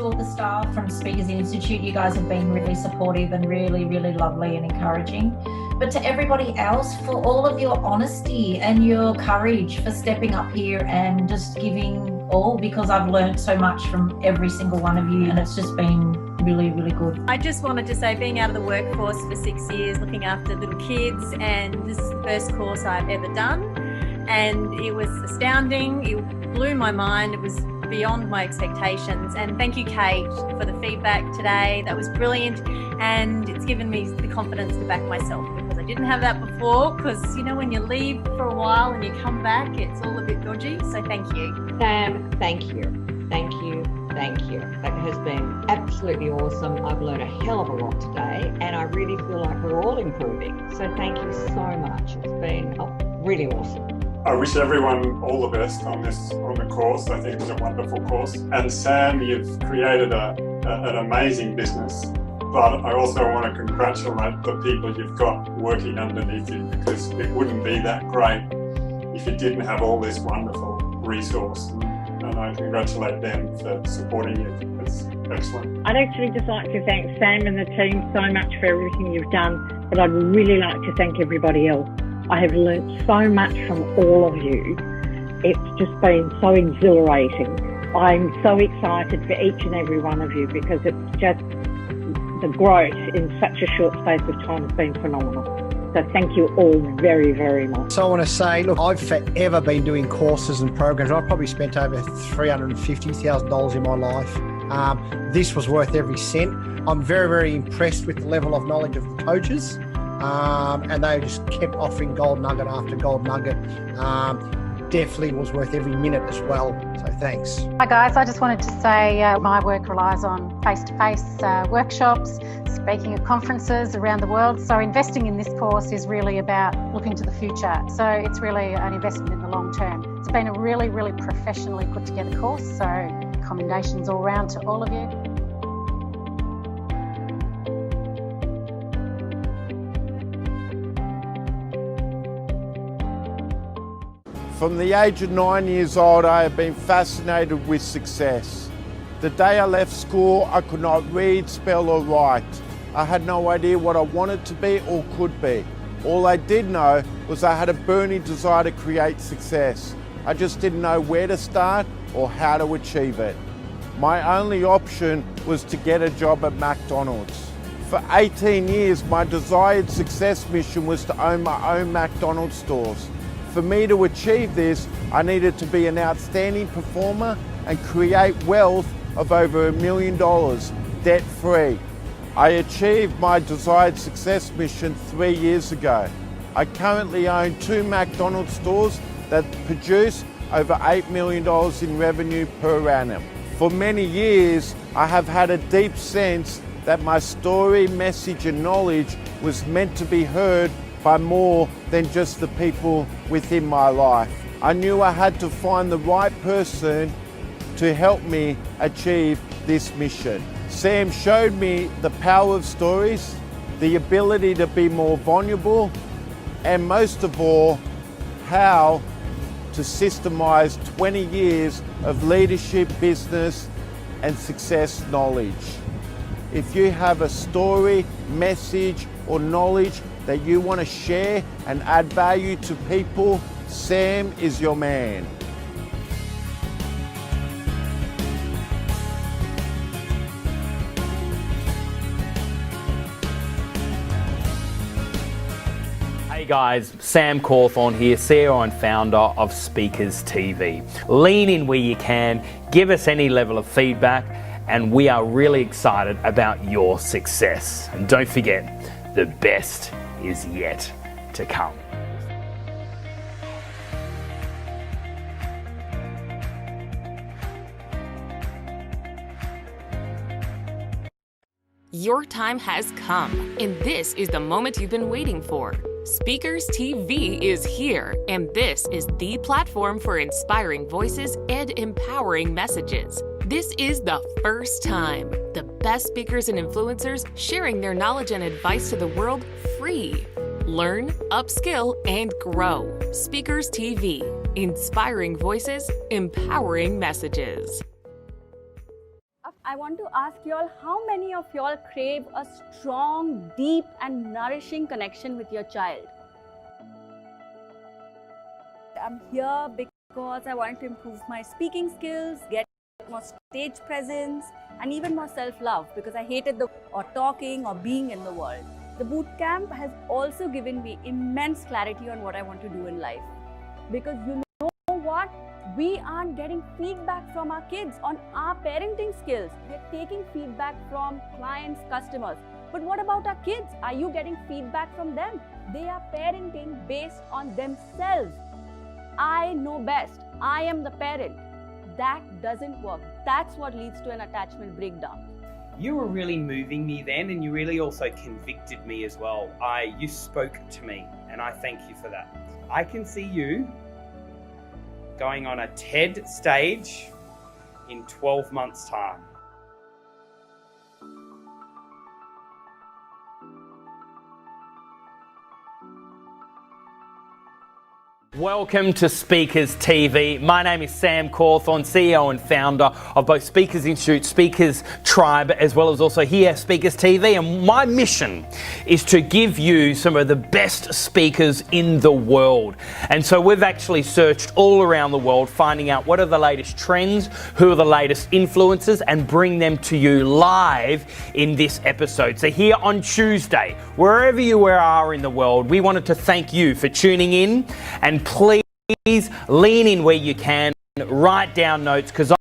all the staff from Speakers Institute. You guys have been really supportive and really, really lovely and encouraging. But to everybody else, for all of your honesty and your courage for stepping up here and just giving all, because I've learned so much from every single one of you, and it's just been really, really good. I just wanted to say, being out of the workforce for 6 years, looking after little kids, and this is the first course I've ever done, and it was astounding. It blew my mind. It was beyond my expectations. And thank you, Kate, for the feedback today. That was brilliant, and it's given me the confidence to back myself, because I didn't have that before. Because, you know, when you leave for a while and you come back, it's all a bit dodgy. So thank you. Sam, thank you. Thank you. Thank you. That has been absolutely awesome. I've learned a hell of a lot today, and I really feel like we're all improving. So thank you so much. It's been really awesome. I wish everyone all the best on the course. I think it's a wonderful course. And Sam, you've created an amazing business, but I also want to congratulate the people you've got working underneath you, because it wouldn't be that great if you didn't have all this wonderful resource. And I congratulate them for supporting you. It's excellent. I'd actually just like to thank Sam and the team so much for everything you've done, but I'd really like to thank everybody else. I have learnt so much from all of you. It's just been so exhilarating. I'm so excited for each and every one of you, because it's just, the growth in such a short space of time has been phenomenal. So thank you all very, very much. So I want to say, look, I've forever been doing courses and programs. I've probably spent over $350,000 in my life. This was worth every cent. I'm very, very impressed with the level of knowledge of the coaches. And they just kept offering gold nugget after gold nugget. Definitely was worth every minute as well. So thanks. Hi guys, I just wanted to say my work relies on face-to-face workshops, speaking at conferences around the world. So investing in this course is really about looking to the future. So it's really an investment in the long term. It's been a really, really professionally put together course. So commendations all round to all of you. From the age of 9 years old, I have been fascinated with success. The day I left school, I could not read, spell or write. I had no idea what I wanted to be or could be. All I did know was I had a burning desire to create success. I just didn't know where to start or how to achieve it. My only option was to get a job at McDonald's. For 18 years, my desired success mission was to own my own McDonald's stores. For me to achieve this, I needed to be an outstanding performer and create wealth of over $1 million, debt-free. I achieved my desired success mission 3 years ago. I currently own 2 McDonald's stores that produce over $8 million in revenue per annum. For many years, I have had a deep sense that my story, message and knowledge was meant to be heard by more than just the people within my life. I knew I had to find the right person to help me achieve this mission. Sam showed me the power of stories, the ability to be more vulnerable, and most of all, how to systemize 20 years of leadership, business, and success knowledge. If you have a story, message, or knowledge that you want to share and add value to people, Sam is your man. Hey guys, Sam Cawthorne here, CEO and founder of Speakers TV. Lean in where you can, give us any level of feedback, and we are really excited about your success. And don't forget, the best is yet to come. Your time has come, and this is the moment you've been waiting for. Speakers TV is here, and this is the platform for inspiring voices and empowering messages. This is the first time. The best speakers and influencers sharing their knowledge and advice to the world free. Learn, upskill, and grow. Speakers TV. Inspiring voices, empowering messages. I want to ask y'all, how many of y'all crave a strong, deep and nourishing connection with your child? I'm here because I want to improve my speaking skills, get more stage presence and even more self-love because I hated or talking or being in the world. The boot camp has also given me immense clarity on what I want to do in life. Because you know what? We aren't getting feedback from our kids on our parenting skills. We're taking feedback from clients, customers. But what about our kids? Are you getting feedback from them? They are parenting based on themselves. I know best. I am the parent. That doesn't work. That's what leads to an attachment breakdown. You were really moving me then, and you really also convicted me as well. You spoke to me, and I thank you for that. I can see you going on a TED stage in 12 months' time. Welcome to Speakers TV. My name is Sam Cawthorne, CEO and founder of both Speakers Institute, Speakers Tribe, as well as also here Speakers TV. And my mission is to give you some of the best speakers in the world. And so we've actually searched all around the world, finding out what are the latest trends, who are the latest influencers, and bring them to you live in this episode. So here on Tuesday, wherever you are in the world, we wanted to thank you for tuning in, and please lean in where you can, write down notes, because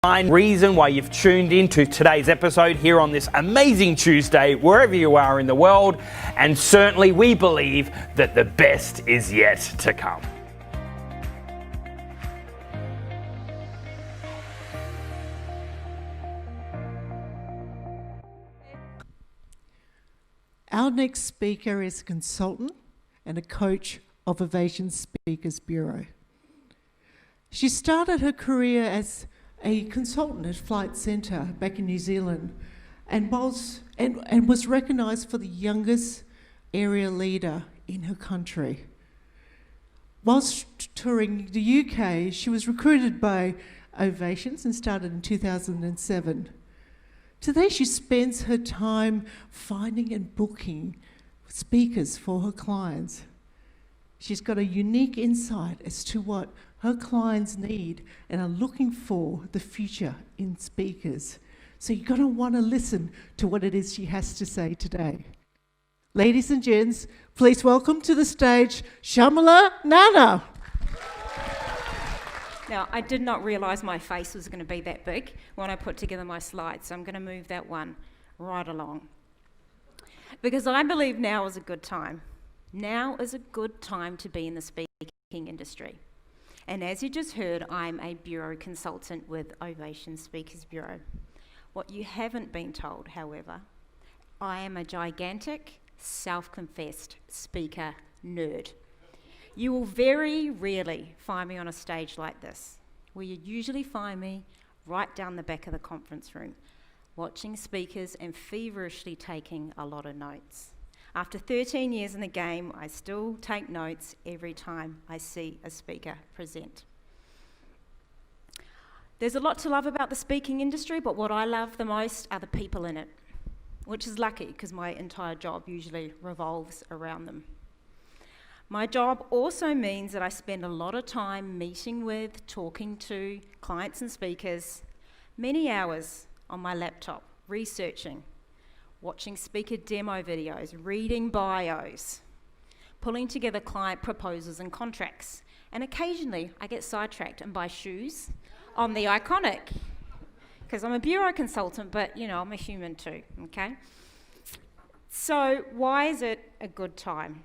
I'm the reason why you've tuned in to today's episode here on this amazing Tuesday, wherever you are in the world. And certainly we believe that the best is yet to come. Our next speaker is a consultant and a coach of Ovation Speakers Bureau. She started her career as a consultant at Flight Centre back in New Zealand and was recognised for the youngest area leader in her country. Whilst touring the UK, she was recruited by Ovations and started in 2007. Today she spends her time finding and booking speakers for her clients. She's got a unique insight as to what her clients need and are looking for the future in speakers. So you're going to want to listen to what it is she has to say today. Ladies and gents, please welcome to the stage Sharmila Nahna. Now, I did not realise my face was going to be that big when I put together my slides, so I'm going to move that one right along. Because I believe now is a good time. Now is a good time to be in the speaking industry. And as you just heard, I'm a bureau consultant with Ovation Speakers Bureau. What you haven't been told, however, I am a gigantic, self-confessed speaker nerd. You will very rarely find me on a stage like this, where you usually find me right down the back of the conference room, watching speakers and feverishly taking a lot of notes. After 13 years in the game, I still take notes every time I see a speaker present. There's a lot to love about the speaking industry, but what I love the most are the people in it, which is lucky because my entire job usually revolves around them. My job also means that I spend a lot of time meeting with, talking to clients and speakers, many hours on my laptop, researching, watching speaker demo videos, reading bios, pulling together client proposals and contracts. And occasionally I get sidetracked and buy shoes on the Iconic, because I'm a bureau consultant, but you know, I'm a human too, okay? So why is it a good time?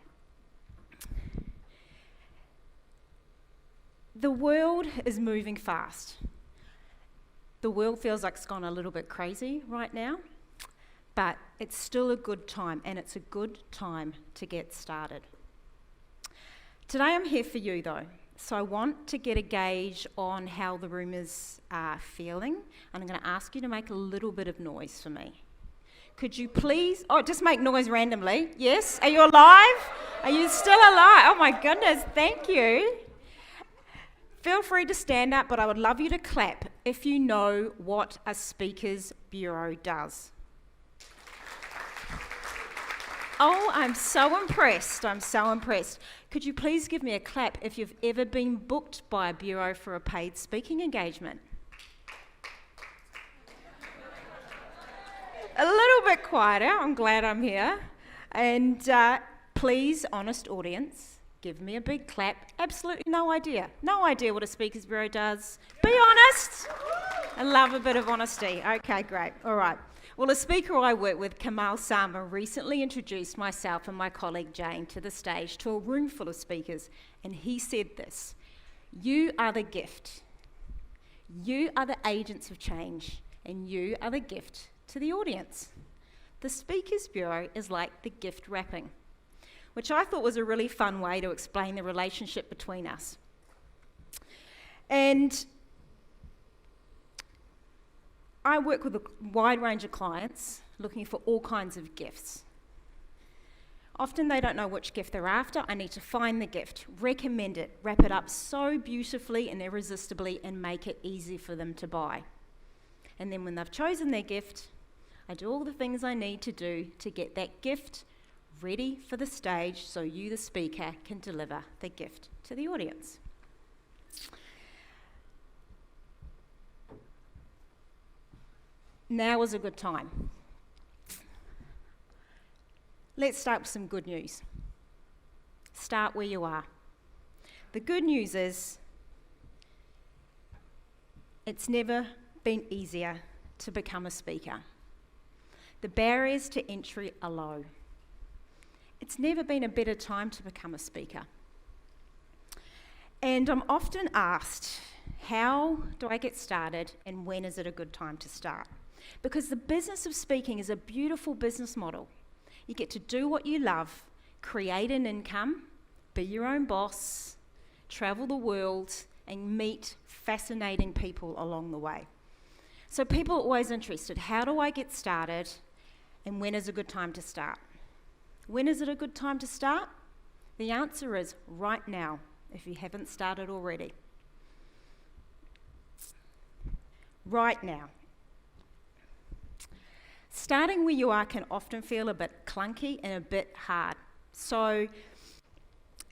The world is moving fast. The world feels like it's gone a little bit crazy right now, but it's still a good time, and it's a good time to get started. Today I'm here for you though, so I want to get a gauge on how the room is feeling, and I'm going to ask you to make a little bit of noise for me. Could you please, just make noise randomly, yes? Are you alive? Are you still alive? Oh my goodness, thank you. Feel free to stand up, but I would love you to clap if you know what a Speakers Bureau does. Oh, I'm so impressed. I'm so impressed. Could you please give me a clap if you've ever been booked by a bureau for a paid speaking engagement? A little bit quieter. I'm glad I'm here. And please, honest audience, give me a big clap. Absolutely no idea. No idea what a Speakers Bureau does. Be honest. I love a bit of honesty. Okay, great. All right. Well, a speaker I work with, Kamal Sama, recently introduced myself and my colleague Jane to the stage to a room full of speakers, and he said this: you are the gift. You are the agents of change, and you are the gift to the audience. The Speakers Bureau is like the gift wrapping, which I thought was a really fun way to explain the relationship between us. And I work with a wide range of clients looking for all kinds of gifts. Often they don't know which gift they're after. I need to find the gift, recommend it, wrap it up so beautifully and irresistibly, and make it easy for them to buy. And then when they've chosen their gift, I do all the things I need to do to get that gift ready for the stage so you, the speaker, can deliver the gift to the audience. Now is a good time. Let's start with some good news. Start where you are. The good news is it's never been easier to become a speaker. The barriers to entry are low. It's never been a better time to become a speaker. And I'm often asked, how do I get started and when is it a good time to start? Because the business of speaking is a beautiful business model. You get to do what you love, create an income, be your own boss, travel the world, and meet fascinating people along the way. So people are always interested, how do I get started and when is a good time to start? When is it a good time to start? The answer is right now, if you haven't started already. Right now. Starting where you are can often feel a bit clunky and a bit hard. So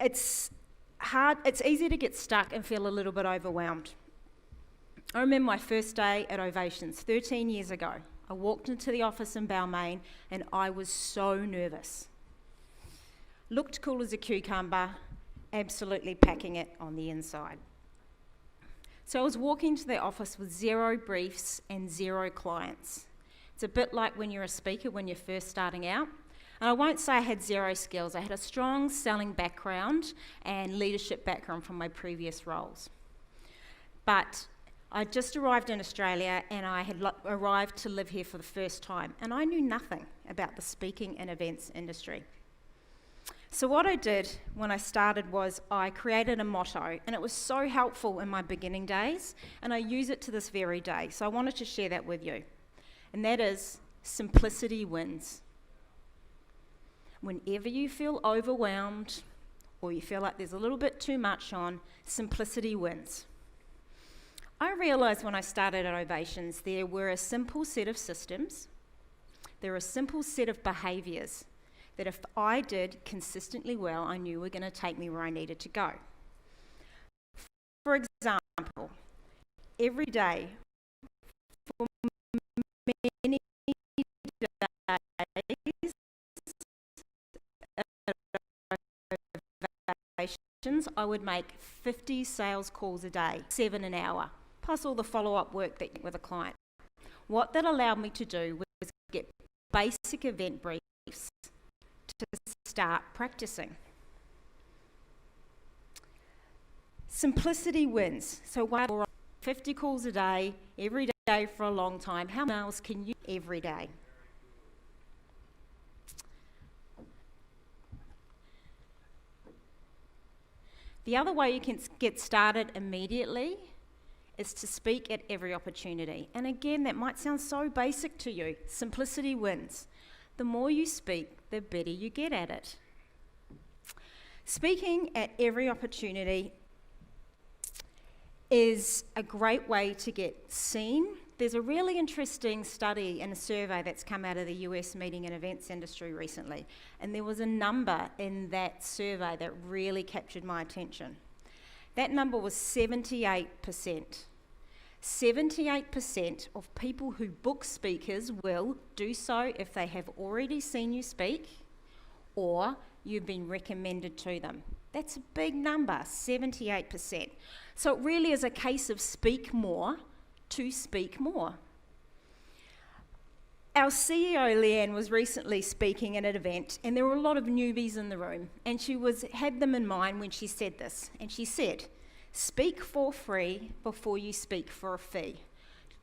it's hard, it's easy to get stuck and feel a little bit overwhelmed. I remember my first day at Ovations 13 years ago. I walked into the office in Balmain and I was so nervous. Looked cool as a cucumber, absolutely packing it on the inside. So I was walking to the office with 0 briefs and 0 clients. It's a bit like when you're a speaker when you're first starting out. And I won't say I had 0 skills. I had a strong selling background and leadership background from my previous roles. But I just arrived in Australia and I had arrived to live here for the first time. And I knew nothing about the speaking and events industry. So what I did when I started was I created a motto, and it was so helpful in my beginning days, and I use it to this very day. So I wanted to share that with you. And that is, simplicity wins. Whenever you feel overwhelmed or you feel like there's a little bit too much on, simplicity wins. I realised when I started at Ovations there were a simple set of systems, there were a simple set of behaviours that if I did consistently well, I knew were going to take me where I needed to go. For example, every day for many days I would make 50 sales calls a day, 7 an hour, plus all the follow-up work that with a client. What that allowed me to do was get basic event briefs to start practicing. Simplicity wins. So 50 calls a day, every day for a long time. How many emails can you every day? The other way you can get started immediately is to speak at every opportunity. And again, that might sound so basic to you. Simplicity wins. The more you speak, the better you get at it. Speaking at every opportunity is a great way to get seen. There's a really interesting study and a survey that's come out of the US meeting and events industry recently, and there was a number in that survey that really captured my attention. That number was 78%. 78% of people who book speakers will do so if they have already seen you speak or you've been recommended to them. That's a big number, 78%. So it really is a case of speak more to speak more. Our CEO, Leanne, was recently speaking at an event, and there were a lot of newbies in the room, and she had them in mind when she said this. And she said, speak for free before you speak for a fee.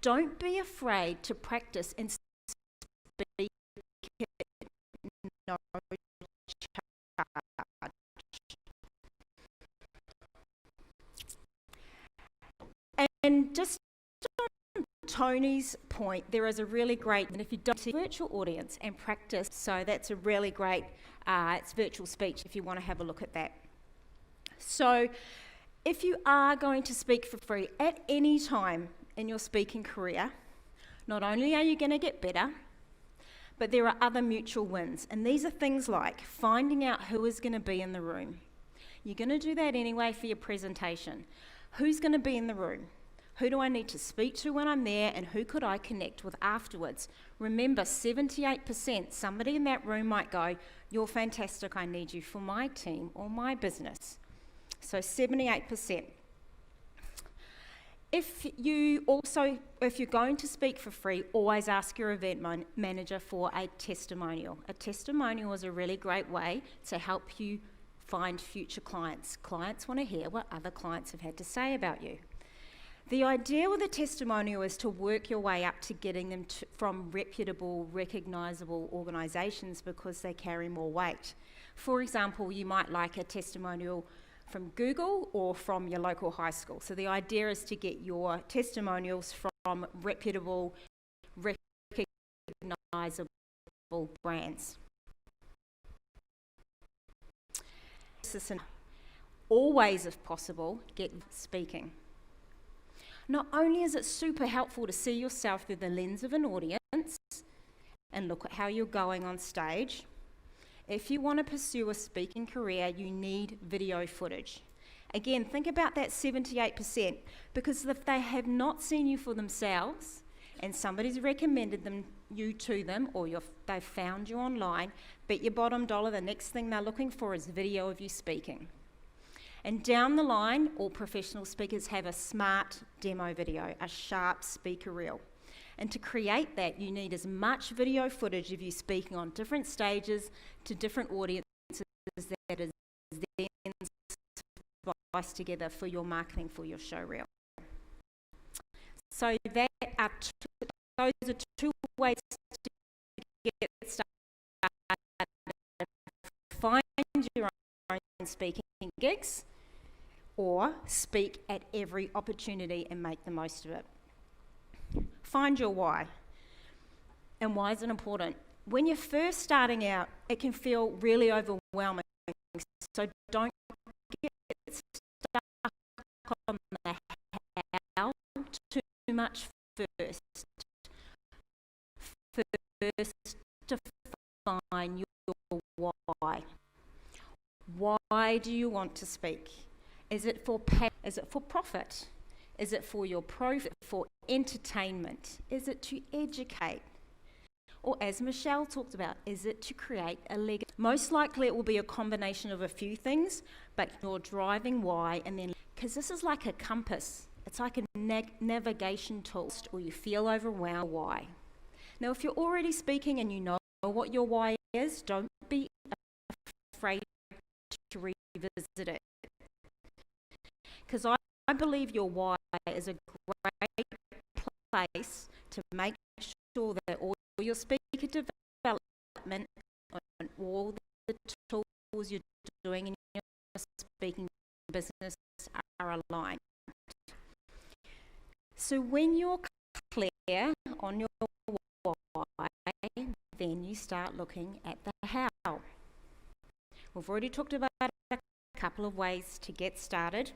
Don't be afraid to practice and speak at no charge. And just on Tony's point, there is a really great, and if you don't see virtual audience and practice, so that's a really great, it's virtual speech if you want to have a look at that. So if you are going to speak for free at any time in your speaking career, not only are you going to get better, but there are other mutual wins. And these are things like finding out who is going to be in the room. You're going to do that anyway for your presentation. Who's going to be in the room? Who do I need to speak to when I'm there, and who could I connect with afterwards? Remember, 78%, somebody in that room might go, you're fantastic, I need you for my team or my business. So 78%. If you're going to speak for free, always ask your event manager for a testimonial. A testimonial is a really great way to help you find future clients. Clients want to hear what other clients have had to say about you. The idea with a testimonial is to work your way up to getting them from reputable, recognisable organisations because they carry more weight. For example, you might like a testimonial from Google or from your local high school. So the idea is to get your testimonials from reputable, recognisable brands. Always, if possible, get speaking. Not only is it super helpful to see yourself through the lens of an audience and look at how you're going on stage, if you want to pursue a speaking career, you need video footage. Again, think about that 78%, because if they have not seen you for themselves and somebody's recommended you to them, or they've found you online, bet your bottom dollar the next thing they're looking for is video of you speaking. And down the line, all professional speakers have a smart demo video, a sharp speaker reel. And to create that, you need as much video footage of you speaking on different stages to different audiences that is then spliced together for your marketing for your show reel. So those are two ways to get started. Find your own speaking gigs, or speak at every opportunity and make the most of it. Find your why. And why is it important? When you're first starting out, it can feel really overwhelming. So don't get stuck on the how too much first. First, define your why. Why do you want to speak? Is it for is it for profit? Is it for your profit, for entertainment? Is it to educate? Or as Michelle talked about, is it to create a legacy? Most likely it will be a combination of a few things, but your driving why, and then, because this is like a compass. It's like a navigation tool, or you feel overwhelmed, why? Now, if you're already speaking and you know what your why is, don't be afraid to revisit it. Because I believe your why is a great place to make sure that all your speaker development and all the tools you're doing in your speaking business are aligned. So when you're clear on your why, then you start looking at the how. We've already talked about a couple of ways to get started.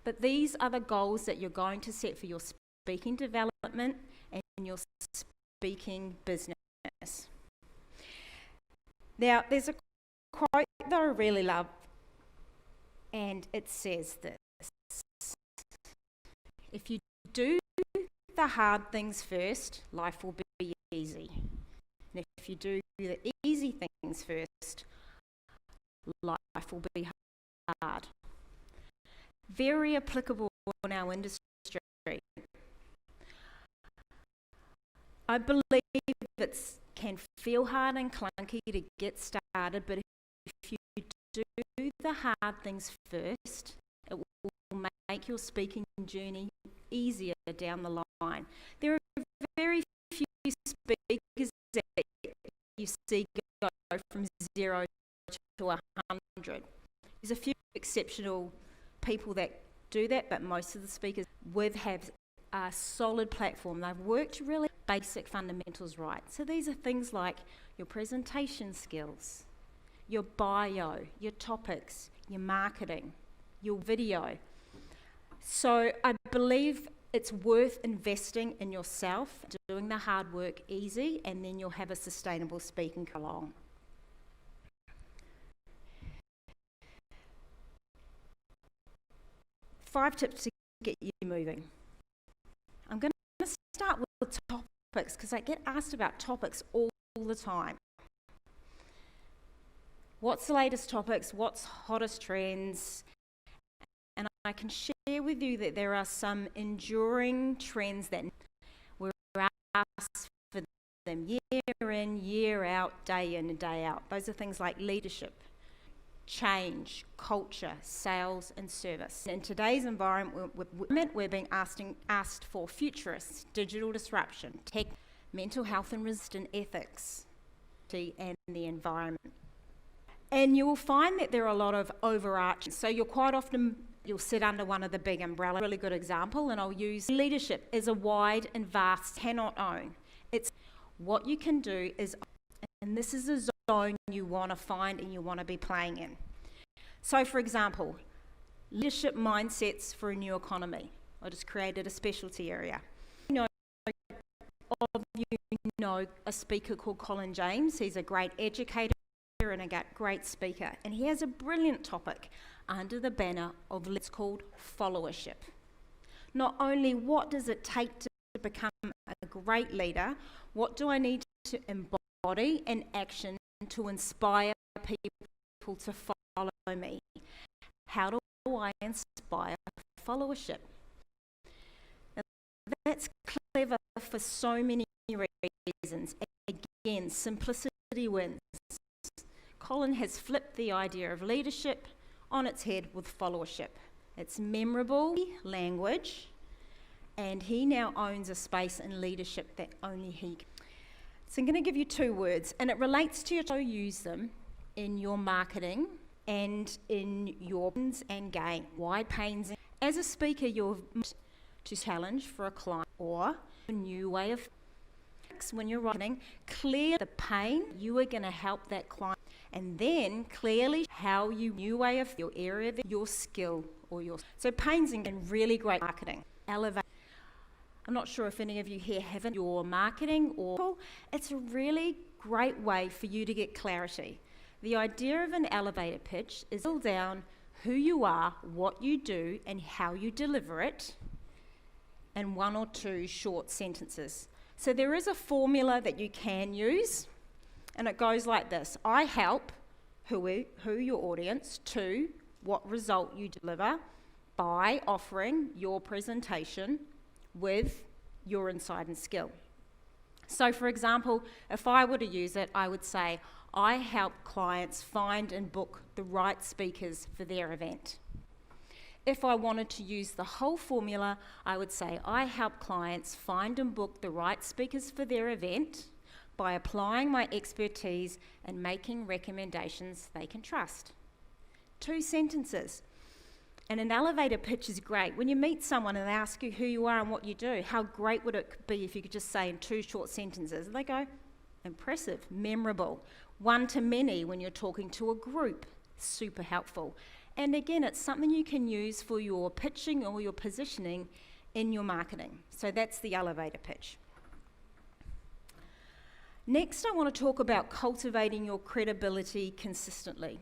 But these are the goals that you're going to set for your speaking development and your speaking business. Now, there's a quote that I really love, and it says this: if you do the hard things first, life will be easy. And if you do the easy things first, life will be hard. Very applicable in our industry. I believe it can feel hard and clunky to get started, but if you do the hard things first, it will make your speaking journey easier down the line. There are very few speakers that you see go from 0 to 100. There's a few exceptional people that do that, but most of the speakers have a solid platform. They've worked really basic fundamentals right. So these are things like your presentation skills, your bio, your topics, your marketing, your video. So I believe it's worth investing in yourself, doing the hard work easy, and then you'll have a sustainable speaking career along. Five tips to get you moving. I'm going to start with topics because I get asked about topics all the time. What's the latest topics? What's hottest trends? And I can share with you that there are some enduring trends that we're asked for them year in, year out, day in and day out. Those are things like leadership, change, culture, sales and service. In today's environment, we're being asked for futurists, digital disruption, tech, mental health and resistant ethics, and the environment. And you will find that there are a lot of overarching. So you'll sit under one of the big umbrellas. Really good example, and I'll use leadership is a wide and vast cannot own. It's what you can do is, and this is a zone you want to find and you want to be playing in. So for example, leadership mindsets for a new economy. I just created a specialty area. You know a speaker called Colin James. He's a great educator and a great speaker, and he has a brilliant topic under the banner of it's called followership. Not only what does it take to become a great leader, what do I need to embody in action to inspire people to follow me? How do I inspire followership? Now, that's clever for so many reasons. Again, simplicity wins. Colin has flipped the idea of leadership on its head with followership. It's memorable language, and he now owns a space in leadership that only he can. So I'm going to give you two words, and it relates to your use them in your marketing and in your wins and gain. Why pains? As a speaker, you're to challenge for a client or a new way of when you're writing, clear the pain. You are going to help that client, and then clearly how you new way of your area, your skill or your. So pain's in really great marketing. Elevate. I'm not sure if any of you here haven't your marketing or it's a really great way for you to get clarity. The idea of an elevator pitch is build down who you are, what you do, and how you deliver it in one or two short sentences. So there is a formula that you can use, and it goes like this. I help who your audience to what result you deliver by offering your presentation with your insight and skill. So for example, if I were to use it, I would say, I help clients find and book the right speakers for their event. If I wanted to use the whole formula, I would say, I help clients find and book the right speakers for their event by applying my expertise and making recommendations they can trust. 2 sentences. And an elevator pitch is great. When you meet someone and they ask you who you are and what you do, how great would it be if you could just say in 2 short sentences? And they go, impressive, memorable. 1 to many when you're talking to a group, super helpful. And again, it's something you can use for your pitching or your positioning in your marketing. So that's the elevator pitch. Next, I want to talk about cultivating your credibility consistently.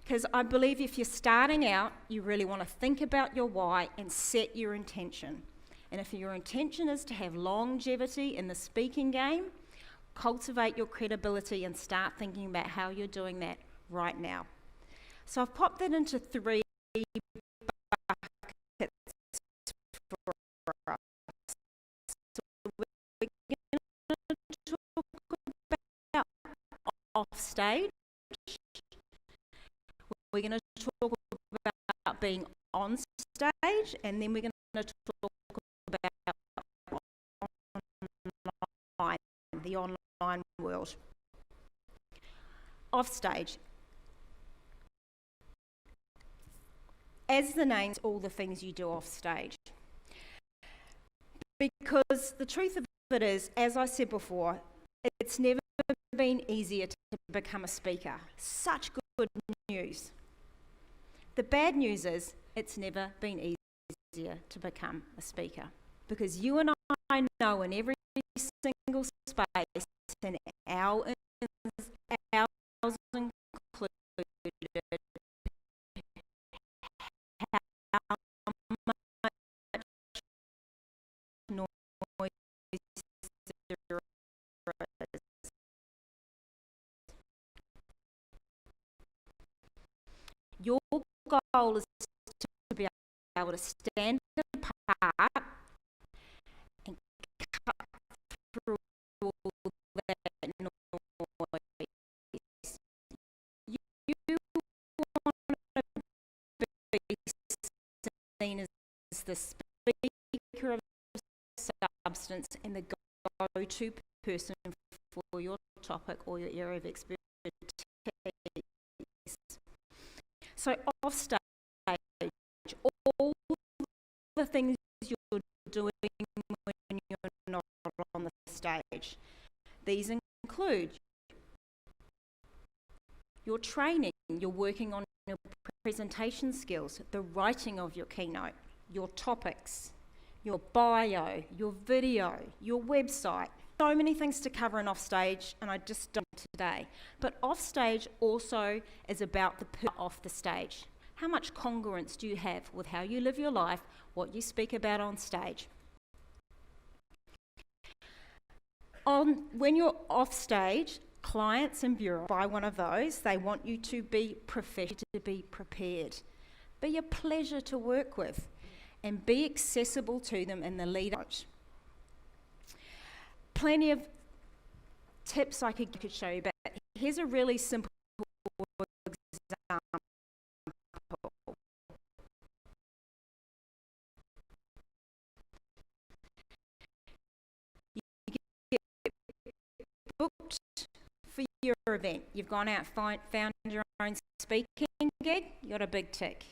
Because I believe if you're starting out, you really want to think about your why and set your intention. And if your intention is to have longevity in the speaking game, cultivate your credibility and start thinking about how you're doing that right now. So I've popped that into 3 buckets for us. So we're going to talk about off stage. We're going to talk about being on stage, and then we're going to talk about online, the online world. Off stage. As the name, all the things you do off stage. Because the truth of it is, as I said before, it's never been easier to become a speaker. Such good news. The bad news is, it's never been easier to become a speaker. Because you and I know in every single space, and ours included, how much noise there is. Your goal is to be able to stand apart and cut through all that noise. You want to be seen as the speaker of substance and the go-to person for your topic or your area of expertise. So off stage, all the things you're doing when you're not on the stage. These include your training, you're working on your presentation skills, the writing of your keynote, your topics, your bio, your video, your website. So many things to cover in offstage, and I just don't today. But offstage also is about the off the stage. How much congruence do you have with how you live your life, what you speak about on stage? When you're off stage, clients and bureau buy one of those. They want you to be professional, to be prepared, be a pleasure to work with, and be accessible to them in the lead up. Plenty of tips I could show you, but here's a really simple example. You get booked for your event. You've gone out, found your own speaking gig, you got a big tick.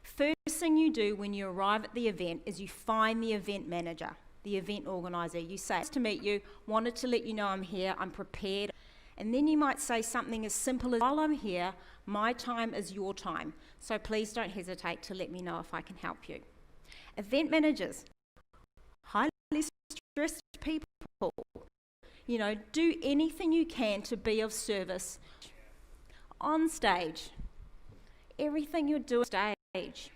First thing you do when you arrive at the event is you find the event manager, the event organizer. You say, nice to meet you, wanted to let you know I'm here, I'm prepared. And then you might say something as simple as, while I'm here, my time is your time. So please don't hesitate to let me know if I can help you. Event managers, highly stressed people, you know, do anything you can to be of service. On stage, everything you're doing on stage,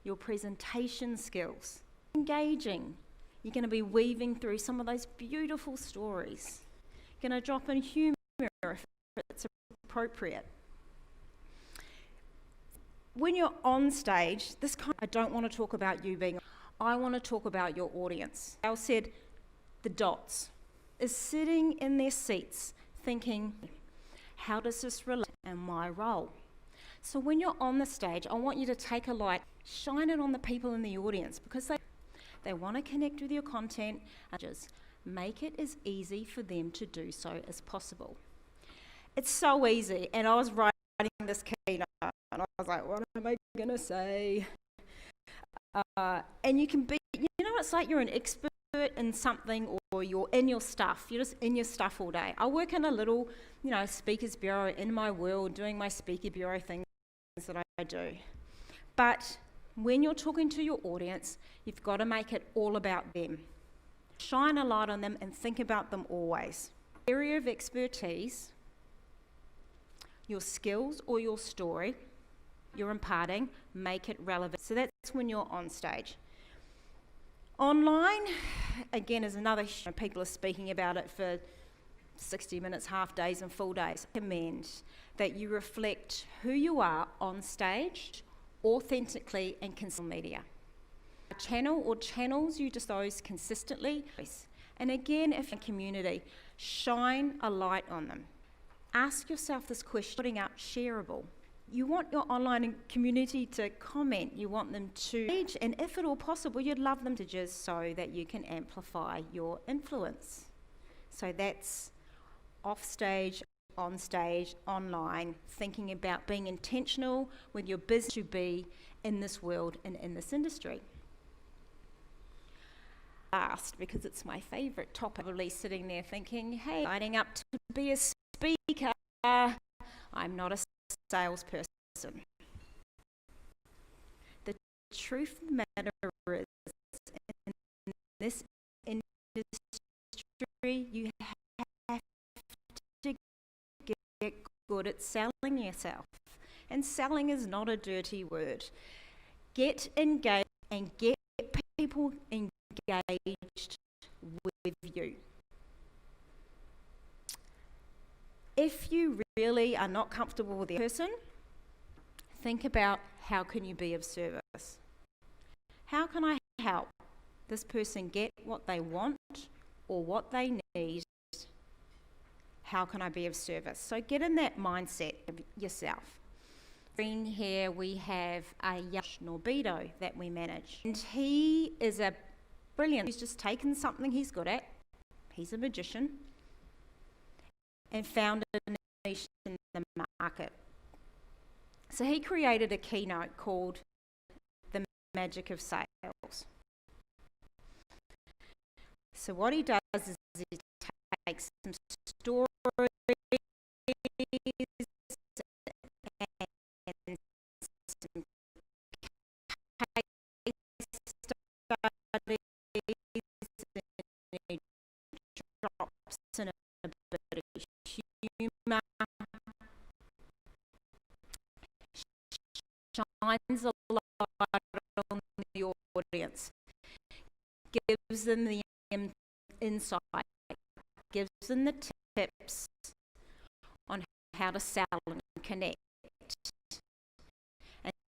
your presentation skills, engaging. You're going to be weaving through some of those beautiful stories. You're going to drop in humour if it's appropriate. When you're on stage, I don't want to talk about you being, I want to talk about your audience. Al said, the dots is sitting in their seats thinking, how does this relate in my role? So when you're on the stage, I want you to take a light, shine it on the people in the audience, because they want to connect with your content, and just make it as easy for them to do so as possible. It's so easy, and I was writing this keynote, and I was like, what am I going to say? And you can be, you know, it's like you're an expert in something, or you're in your stuff. You're just in your stuff all day. I work in a little, you know, speakers bureau in my world, doing my speaker bureau thing. that I do. But when you're talking to your audience, you've got to make it all about them. Shine a light on them and think about them always. Area of expertise, your skills or your story you're imparting, make it relevant. So that's when you're on stage. Online, again, is another, people are speaking about it for 60 minutes, half days and full days. I recommend that you reflect who you are on stage, authentically and consistently media. A channel or channels you disclose consistently. And again, if you're in a community, shine a light on them. Ask yourself this question, putting up shareable. You want your online community to comment, you want them to engage, and if at all possible, you'd love them to just so that you can amplify your influence. So that's off stage, on stage, online, thinking about being intentional with your business to be in this world and in this industry. Last, because it's my favourite topic, probably sitting there thinking, hey, lining up to be a speaker, I'm not a salesperson. The truth of the matter is, in this industry, you have to get good at selling yourself. And selling is not a dirty word. Get engaged and get people engaged with you. If you really are not comfortable with the person, think about how can you be of service? How can I help this person get what they want or what they need? How can I be of service? So get in that mindset of yourself. In here we have a young Norbido that we manage. And he is a brilliant, he's just taken something he's good at, he's a magician, and found a niche in the market. So he created a keynote called The Magic of Sales. So what he does is he takes some stories and some case studies, and he drops in a bit of humour, shines a light on the audience, gives them the insight, gives them the tips on how to sell and connect.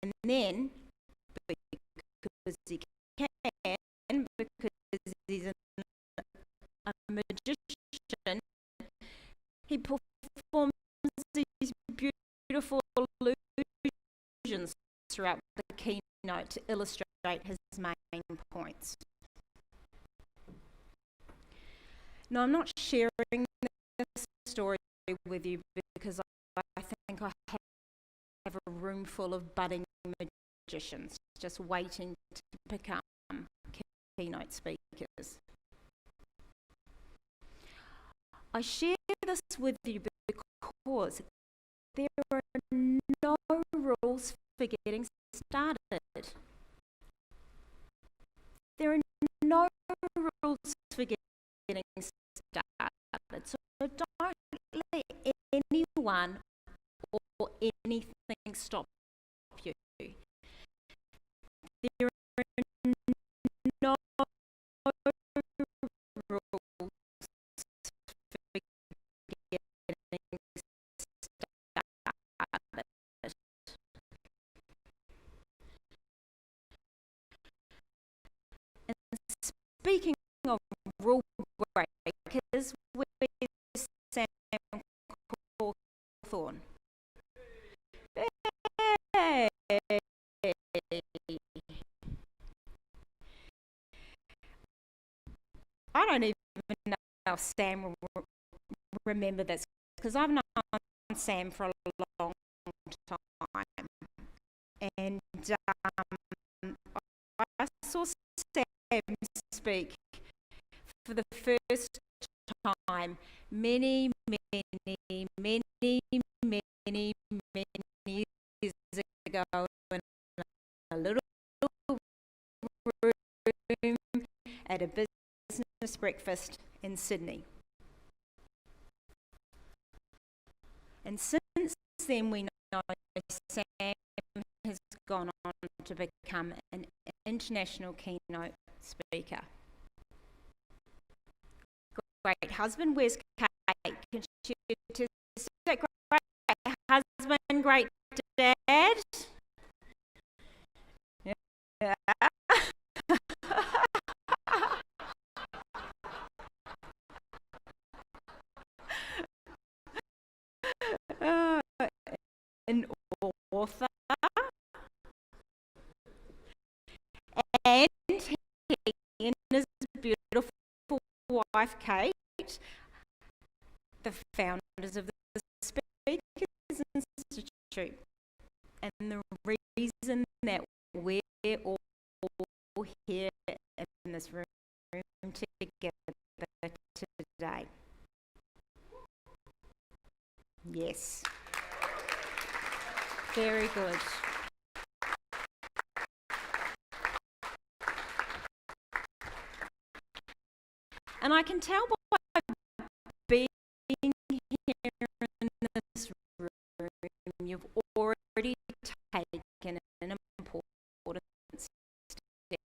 And then, because he can, because he's a magician, he performs these beautiful illusions throughout the keynote to illustrate his main points. Now, I'm not sharing this story with you because I think I have a room full of budding magicians just waiting to become keynote speakers. I share this with you because there are no rules for getting started. There are no rules for getting started. So don't let anyone or anything stop you. There are no rules for getting started. And speaking of rule breakers, where's Sam Cawthorne? Hey. I don't even know if Sam will remember this because I've known Sam for a long time, and I saw Sam speak for the first time many years ago in a little room at a business breakfast in Sydney. And since then we know Sam has gone on to become an international keynote speaker. Great husband, where's Kate? Can she attest to that? Great husband, great dad. Yeah. An author. And he and his beautiful wife Kate, the founders of the Speakers Institute. And the reason that we're all here in this room together today. Yes. Very good. And I can tell by being here in this room, you've already taken an important step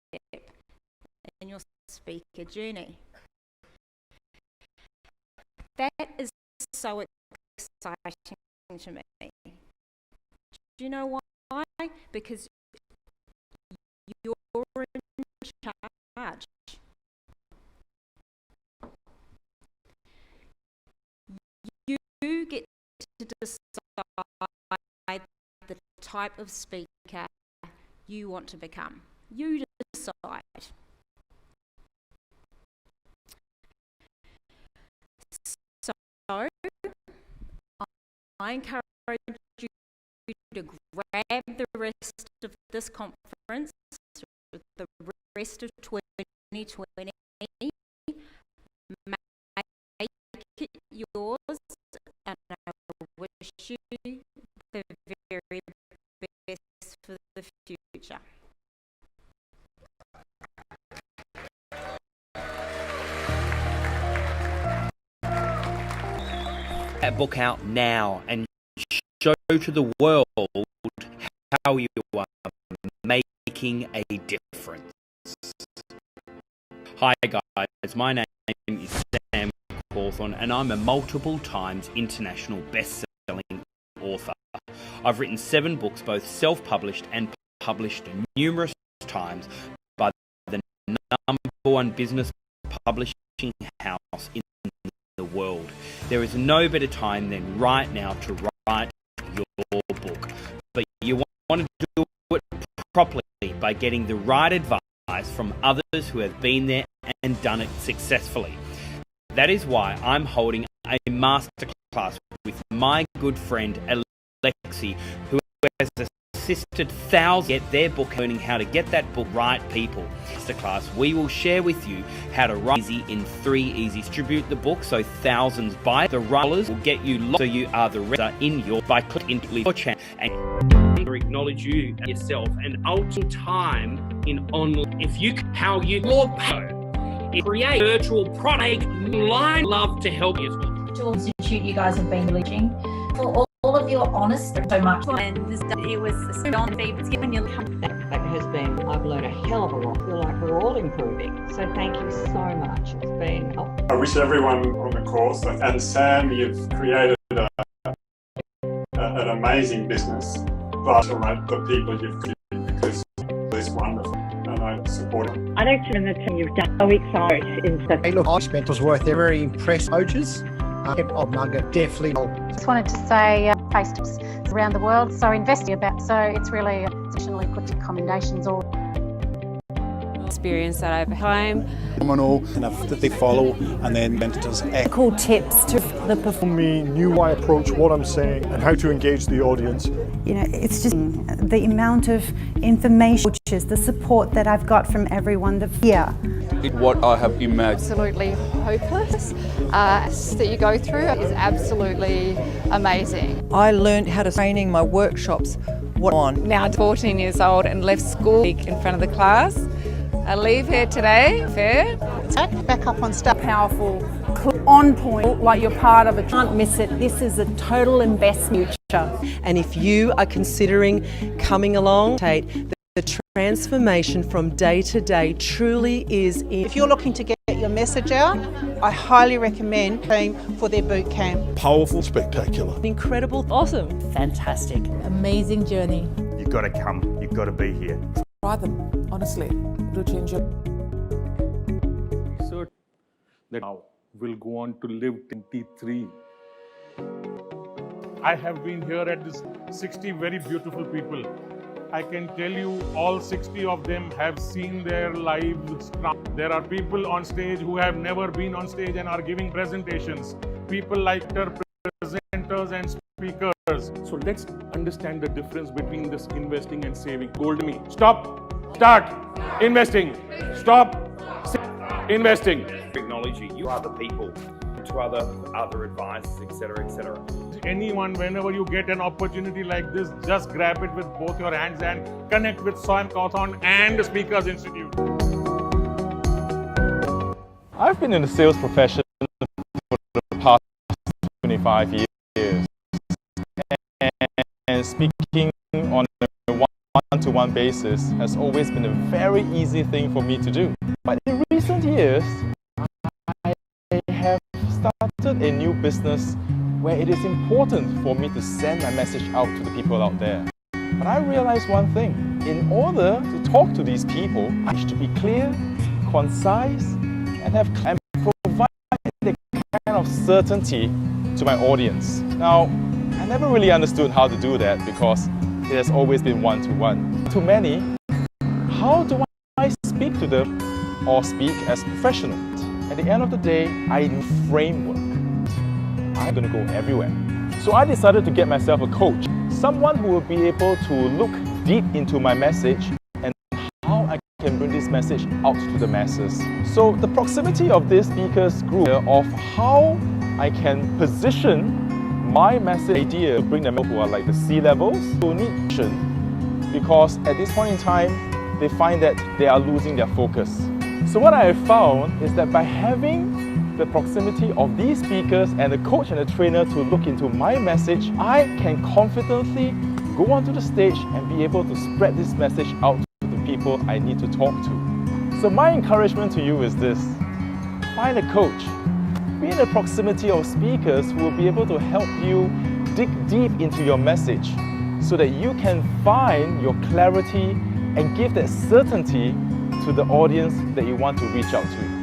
in your speaker journey. That is so exciting to me. Do you know why? Because you're in charge. You get to decide the type of speaker you want to become. You decide. So, I encourage you to grab the rest of this conference, the rest of 2020, make it yours, and I wish you the very best for the future. That book out now and show to the world how you are making a difference. Hi guys, my name is Sam Cawthorne and I'm a multiple times international best-selling author. I've written 7 books, both self-published and published numerous times by the #1 business publishing house in the world. There is no better time than right now to write your book, but you want to do it properly by getting the right advice from others who have been there and done it successfully. That is why I'm holding a masterclass with my good friend Alexi, who has assisted thousands get their book, learning how to get that book right, people. Masterclass, we will share with you how to write easy in 3 easy. Distribute the book so thousands buy. The rollers will get you locked so you are the rest in your by click into your channel and acknowledge you yourself and ultimate time in online. If you how you more power, create virtual product line. Love to help you as well. To Institute, you guys have been delivering for all of your honesty so much. And it was beyond me. It's given you that has been, I've learned a hell of a lot. I feel like we're all improving. So thank you so much. It's been I wish everyone on the course, and Sam, you've created an amazing business, but the people you've created because it's wonderful and I support it. Alex and the team, you've done so exciting. Hey, look, I spent was worth it. Very impressed coaches. Nugget, definitely. Just wanted to say face-to-face around the world, so investing about, so it's really additionally put to commendations all. Experience that over time. Phenomenal that they follow and then mentors. Cool tips to the perform. Me knew I approach what I'm saying and how to engage the audience. You know, it's just the amount of information, the support that I've got from everyone, the fear. What I have imagined. Absolutely hopeless that you go through is absolutely amazing. I learned how to training my workshops what on. Now 14 years old and left school in front of the class. I leave here today, fair. Back up on stuff. Powerful, on point, like you're part of it. Can't miss it. This is a total investment. And if you are considering coming along, the transformation from day to day truly is in. If you're looking to get your message out, I highly recommend paying for their boot camp. Powerful, spectacular. Incredible. Awesome. Fantastic. Amazing journey. You've got to come. You've got to be here. Try them, honestly. It'll change your... So that now will go on to live 23. I have been here at this 60 very beautiful people. I can tell you all 60 of them have seen their lives. There are people on stage who have never been on stage and are giving presentations. People like presenters and speakers. So let's understand the difference between this investing and saving. Told me, stop, start investing, stop, investing. Technology, you are the people, to other advisors, etc., etc. Anyone, whenever you get an opportunity like this, just grab it with both your hands and connect with Sam Cawthorn and the Speakers Institute. I've been in the sales profession for the past 25 years, and speaking on a one-to-one basis has always been a very easy thing for me to do. But in recent years, I have started a new business where it is important for me to send my message out to the people out there. But I realized one thing: in order to talk to these people, I should be clear, concise, and provide the kind of certainty to my audience. Now, I never really understood how to do that because it has always been one-to-one. To many, how do I speak to them or speak as professionals? At the end of the day, I need framework. I'm going to go everywhere. So I decided to get myself a coach, someone who will be able to look deep into my message and how I can bring this message out to the masses. So the proximity of this speakers group of how I can position my message idea to bring them who are like the C-levels to need because at this point in time, they find that they are losing their focus. So what I have found is that by having the proximity of these speakers and the coach and the trainer to look into my message, I can confidently go onto the stage and be able to spread this message out to the people I need to talk to. So my encouragement to you is this: find a coach. Be in the proximity of speakers who will be able to help you dig deep into your message so that you can find your clarity and give that certainty to the audience that you want to reach out to.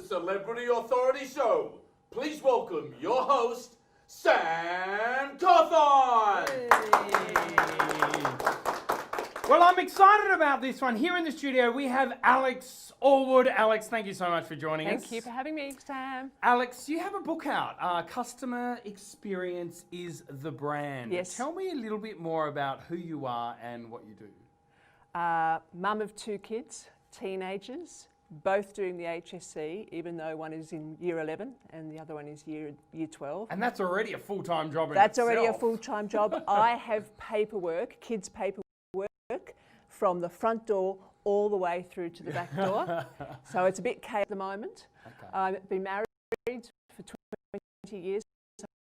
Celebrity Authority Show. Please welcome your host, Sam Cawthorn. Well, I'm excited about this one. Here in the studio, we have Alex Allwood. Alex, thank you so much for joining us. Thank you for having me, Sam. Alex, you have a book out, Customer Experience is the Brand. Yes. Tell me a little bit more about who you are and what you do. Mum of 2 kids, teenagers, both doing the HSC, even though one is in year 11 and the other one is year 12. And that's already a full-time job in That's itself. already a full-time job. I have paperwork, kids' paperwork, from the front door all the way through to the back door. So it's a bit chaotic at the moment. Okay. I've been married for 20 years.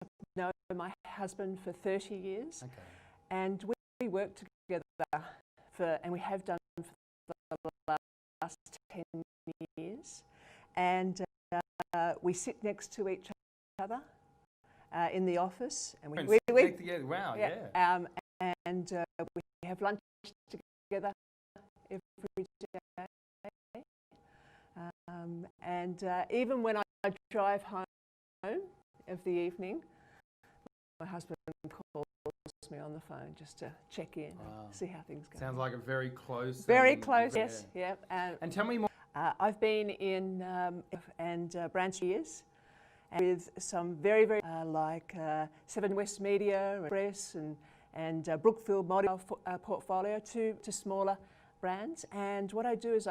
I've known my husband for 30 years. Okay. And we work together and we have done for the last 10 years. And we sit next to each other in the office. And Wow, yeah. And we have lunch together every day. And even when I drive home of the evening, my husband calls me on the phone just to check in, see how things go. Sounds like a very close. Very close, yes. Yeah. And tell me more. I've been in branch years with some very, very like 7 West Media, Press, and Brookfield Model portfolio to smaller brands. And what I do is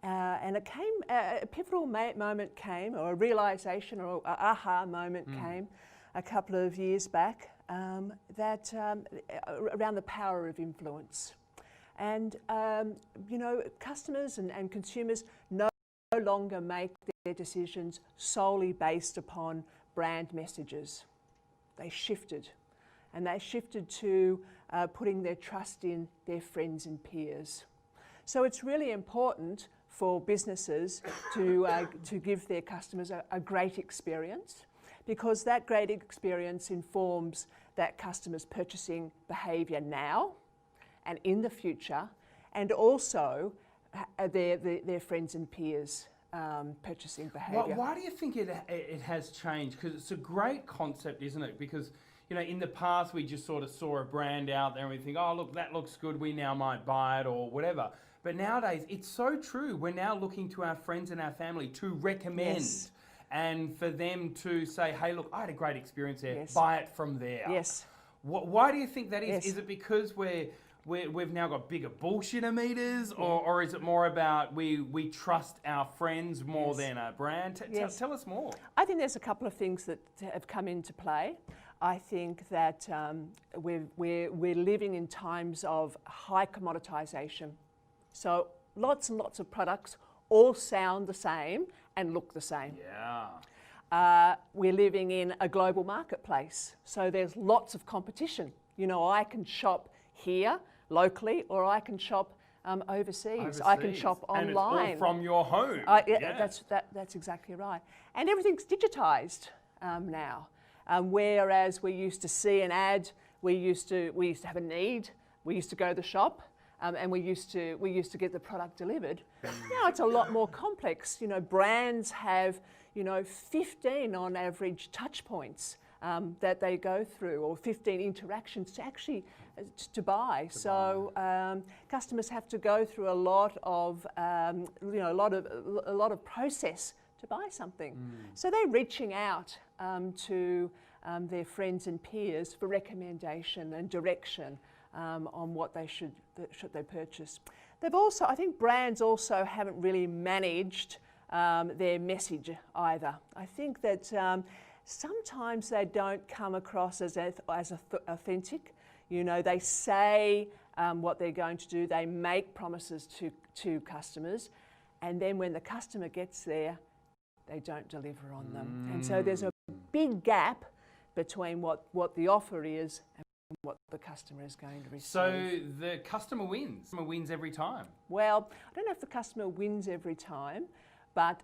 and it came, a pivotal moment came, or a realisation or an aha moment came a couple of years back that around the power of influence. And, you know, customers and consumers no longer make their decisions solely based upon brand messages. They shifted. And they shifted to putting their trust in their friends and peers. So it's really important for businesses to give their customers a great experience, because that great experience informs that customer's purchasing behaviour now and in the future, and also their friends and peers' purchasing behaviour. Why do you think it has changed? Because it's a great concept, isn't it? Because, you know, in the past we just sort of saw a brand out there and we think, oh look, that looks good, we now might buy it or whatever. But nowadays it's so true. We're now looking to our friends and our family to recommend. Yes. And for them to say, hey, look, I had a great experience there, yes. Buy it from there. Yes. Why do you think that is? Yes. Is it because we've now got bigger bullshitter meters, or is it more about we trust our friends more yes. than our brand? Tell us more. I think there's a couple of things that have come into play. I think that we're living in times of high commoditisation. So lots and lots of products all sound the same and look the same. Yeah. We're living in a global marketplace, so there's lots of competition. You know, I can shop here locally, or I can shop overseas. I can shop online. And it's all from your home. Yeah. That's exactly right. And everything's digitised now. Whereas we used to see an ad, we used to have a need, we used to go to the shop. And we used to get the product delivered. Now it's a lot more complex. You know, brands have, you know, 15 on average touch points that they go through, or 15 interactions to actually to buy. Customers have to go through a lot of you know, a lot of process to buy something. So they're reaching out to their friends and peers for recommendation and direction. On what they should they purchase. They've also, I think brands also haven't really managed their message either. I think that sometimes they don't come across as authentic. You know, they say what they're going to do, they make promises to customers, and then when the customer gets there, they don't deliver on them. And so there's a big gap between what the offer is and what the customer is going to receive. So the customer wins. Customer wins every time. Well, I don't know if the customer wins every time, but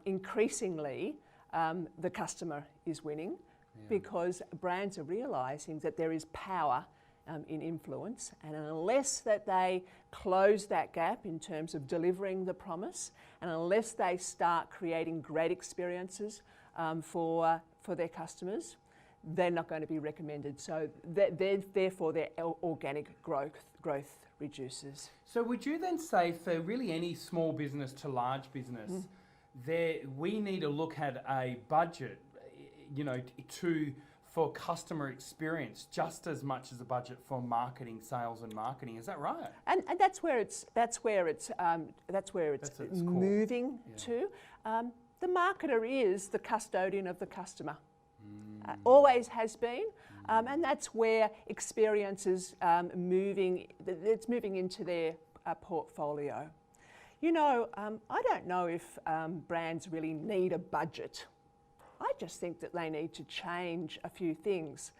increasingly the customer is winning because brands are realising that there is power in influence, and unless that they close that gap in terms of delivering the promise, and unless they start creating great experiences for their customers, they're not going to be recommended. So therefore their organic growth reduces. So would you then say for really any small business to large business, we need to look at a budget, you know, for customer experience just as much as a budget for marketing, sales and marketing. Is that right? And that's where it's moving to. The marketer is the custodian of the customer. Always has been, and that's where experience is moving into their portfolio. You know, I don't know if brands really need a budget. I just think that they need to change a few things.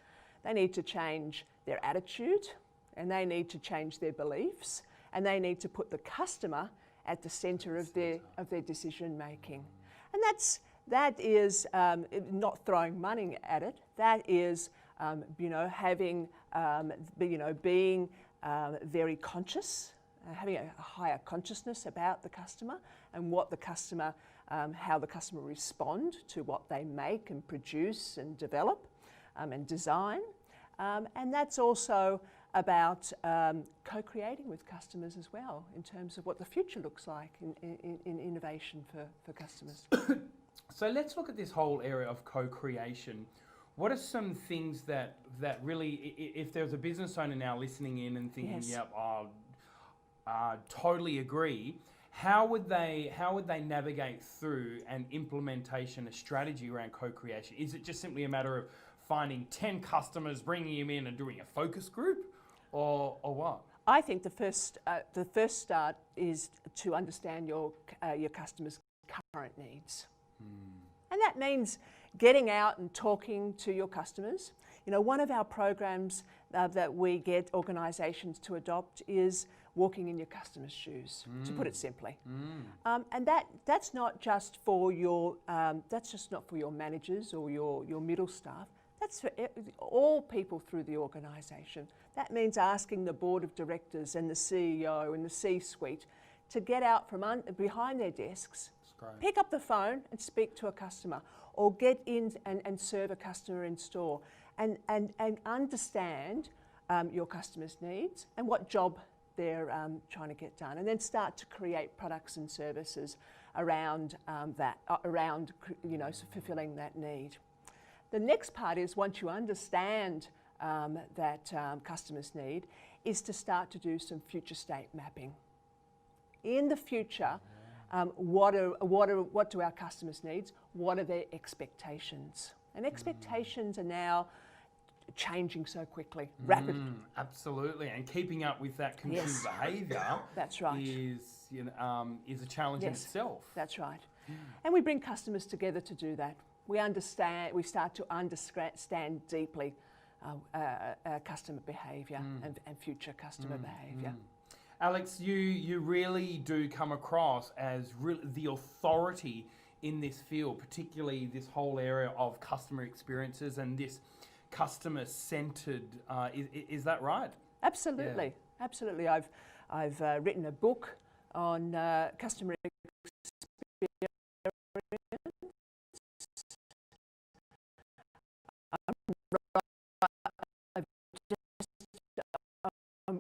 They need to change their attitude, and they need to change their beliefs, and they need to put the customer at the centre of their decision making. And that is not throwing money at it. That is, you know, having, you know, being very conscious, having a higher consciousness about the customer and what the customer, how the customer respond to what they make and produce and develop and design. And that's also about co-creating with customers as well in terms of what the future looks like in innovation for customers. So let's look at this whole area of co-creation. What are some things that really, if there's a business owner now listening in and thinking, yep, totally agree. How would they navigate through an implementation, a strategy around co-creation? Is it just simply a matter of finding 10 customers, bringing them in and doing a focus group, or what? I think the first start is to understand your customers' current needs. And that means getting out and talking to your customers. You know, one of our programs that we get organisations to adopt is walking in your customers' shoes, to put it simply. And that's not just for your managers or your middle staff. That's for all people through the organisation. That means asking the board of directors and the CEO and the C-suite to get out from behind their desks, pick up the phone and speak to a customer, or get in and serve a customer in store, and understand your customers' needs and what job they're trying to get done, and then start to create products and services around fulfilling that need. The next part is, once you understand that customers' need, is to start to do some future state mapping. In the future, what do our customers' needs? What are their expectations? And expectations are now changing so quickly, rapidly. Absolutely, and keeping up with that consumer behaviour. That's right. Is a challenge in itself. That's right. And we bring customers together to do that. We start to understand deeply customer behaviour and future customer behaviour. Alex, you really do come across as the authority in this field, particularly this whole area of customer experiences and this customer-centred. Is that right? Absolutely, absolutely. I've written a book on customer experience.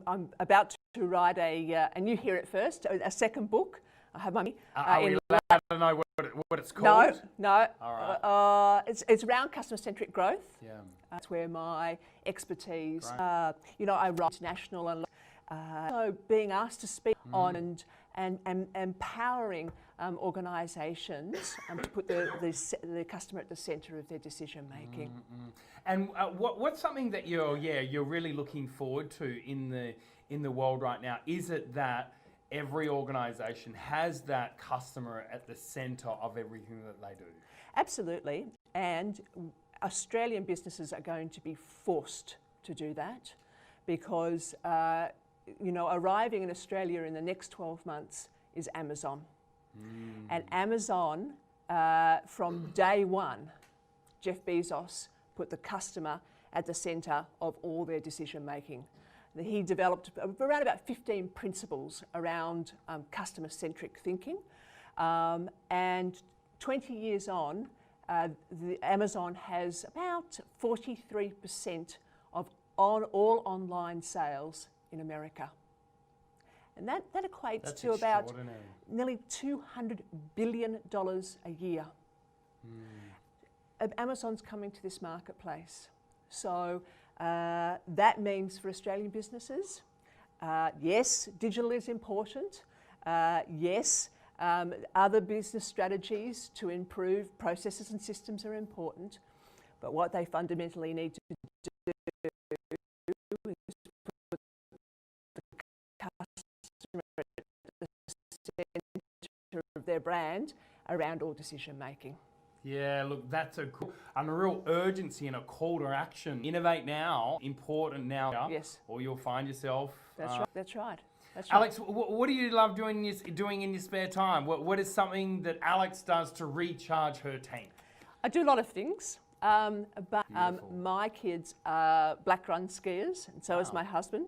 I'm about to write and you hear it first, a second book. I have my. Are we allowed to know what it's called? No. All right. It's around customer-centric growth. Yeah. That's where my expertise. I write international and so being asked to speak on and empowering organisations to put the customer at the centre of their decision making. And what's something that you're really looking forward to in the world right now? Is it that every organisation has that customer at the centre of everything that they do? Absolutely, and Australian businesses are going to be forced to do that because arriving in Australia in the next 12 months is Amazon. And Amazon, from day one, Jeff Bezos put the customer at the centre of all their decision making. He developed around about 15 principles around customer-centric thinking, and 20 years on, Amazon has about 43% of all online sales in America. And that equates to about nearly $200 billion a year. Amazon's coming to this marketplace. So that means for Australian businesses, yes, digital is important. Yes, other business strategies to improve processes and systems are important. But what they fundamentally need to do is put the customer at the centre of their brand around all decision making. Yeah, look, that's a real urgency and a call to action. Innovate now, important now. Yes. Or you'll find yourself. That's right. Alex, what do you love doing in your spare time? What is something that Alex does to recharge her tank? I do a lot of things, but my kids are black run skiers, and so is my husband.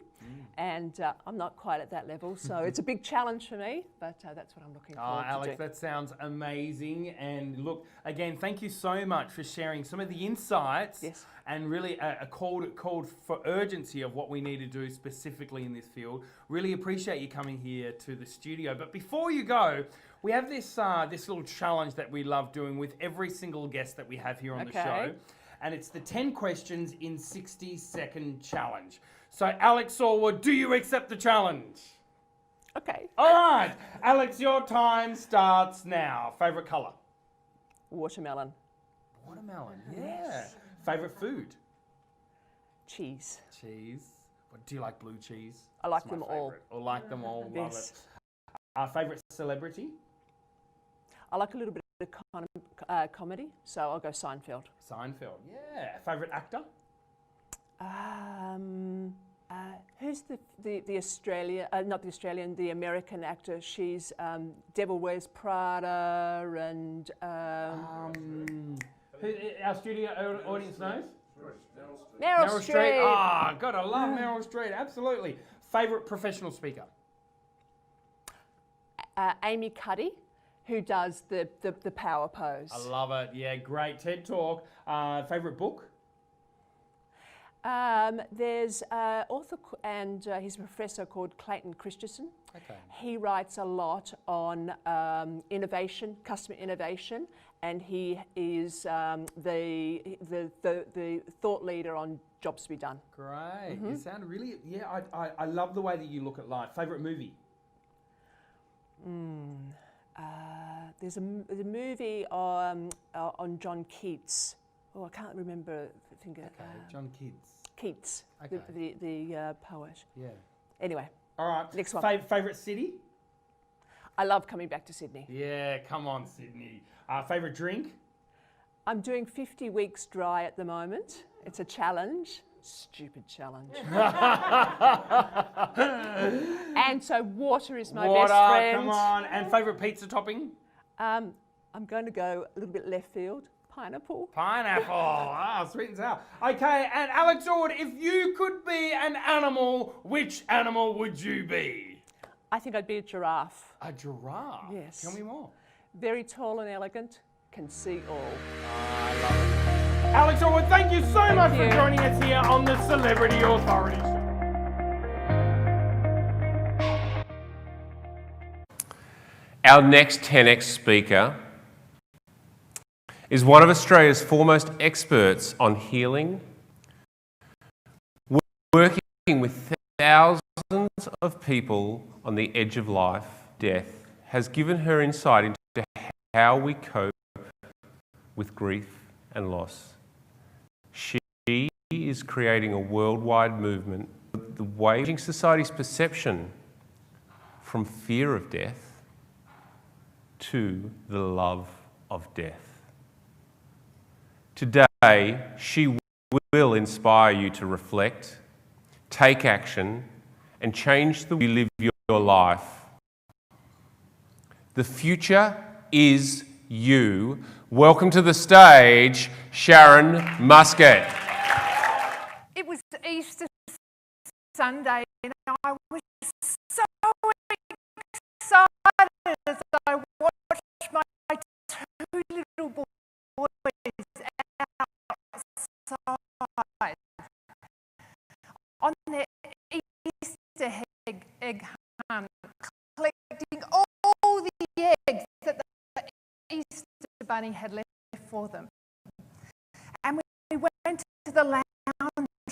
And I'm not quite at that level, so it's a big challenge for me, but that's what I'm looking forward to Alex, do. that sounds amazing. And look, again, thank you so much for sharing some of the insights and really a call for urgency of what we need to do specifically in this field. Really appreciate you coming here to the studio. But before you go, we have this little challenge that we love doing with every single guest that we have here on the show. And it's the 10 questions in 60-second challenge. So, Alex Allwood, do you accept the challenge? Okay. All right, Alex, your time starts now. Favourite colour? Watermelon. Watermelon, yeah. Favourite food? Cheese. Cheese. What, do you like blue cheese? I like It's my them all. favourite. I like them all. Love Yes. it. Favourite celebrity? I like a little bit of comedy, so I'll go Seinfeld. Seinfeld, yeah. Favourite actor? Who's the Australian, not the Australian, the American actor? She's Devil Wears Prada and... Who, our studio audience knows? Meryl Streep. Ah, God, I love Meryl Streep, absolutely. Favourite professional speaker? Amy Cuddy, who does the power pose. I love it, yeah, great TED Talk. Favourite book? There's an author and he's a professor called Clayton Christensen. Okay. He writes a lot on innovation, customer innovation, and he is the thought leader on jobs to be done. Great. You sound really, yeah, I love the way that you look at life. Favourite movie? There's a movie on John Keats. Oh, I can't remember. Okay, John Keats, Okay. the poet. Yeah. Anyway. All right. Next one. Favourite city? I love coming back to Sydney. Yeah, come on, Sydney. Favourite drink? I'm doing 50 weeks dry at the moment. It's a challenge. Stupid challenge. And so water is my best friend. Come on. And favourite pizza topping? I'm going to go a little bit left field. Pineapple. Pineapple. Ah, sweet and sour. Okay, and Alex Allwood, if you could be an animal, which animal would you be? I think I'd be a giraffe. A giraffe? Yes. Tell me more. Very tall and elegant, can see all. I love it. Alex Allwood, thank you so much for joining us here on the Celebrity Authority Show. Our next TENx speaker is one of Australia's foremost experts on healing, working with thousands of people on the edge of life, death, has given her insight into how we cope with grief and loss. She is creating a worldwide movement, the changing society's perception from fear of death to the love of death. Today, she will inspire you to reflect, take action, and change the way you live your life. The future is you. Welcome to the stage, Sharon Muscet. It was Easter Sunday and I was so excited as I watched my two little boys outside on their Easter egg hunt, collecting all the eggs that the Easter Bunny had left for them. And we went to the lounge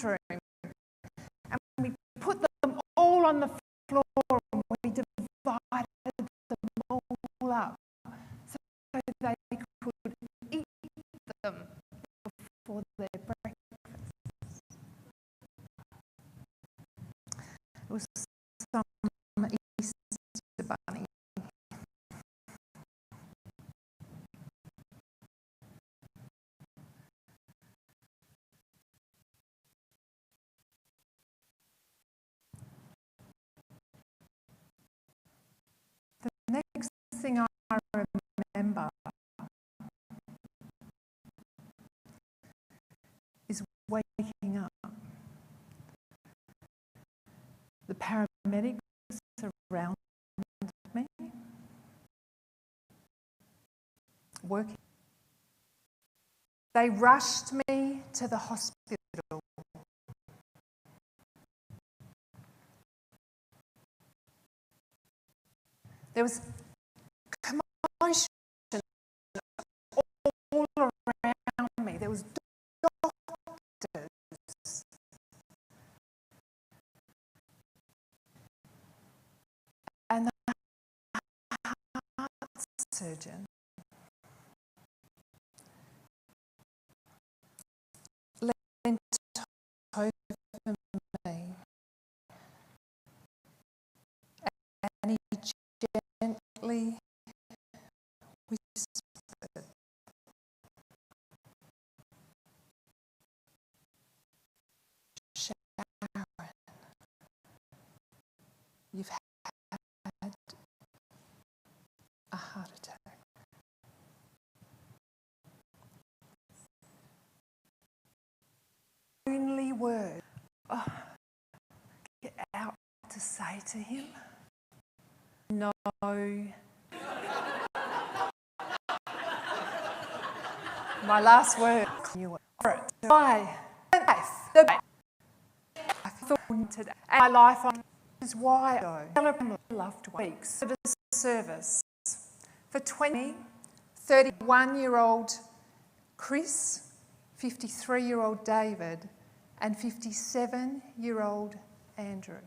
room and we put them all on the floor and we divided them all up so they could eat them before their breakfast. It was some Easter Bunny. The next thing I remember is waking up. The paramedics around me, working. They rushed me to the hospital. There was commotion all around me. There was doctors. surgeon. Leant over me and he gently whispered, "Sharon, you've had a heart attack." Only word get out to say to him, no. My last word. Why? I thought today, and my life on is why I celebrate loved weeks of service for 20, 31-year-old Chris, 53-year-old David, and 57-year-old Andrew.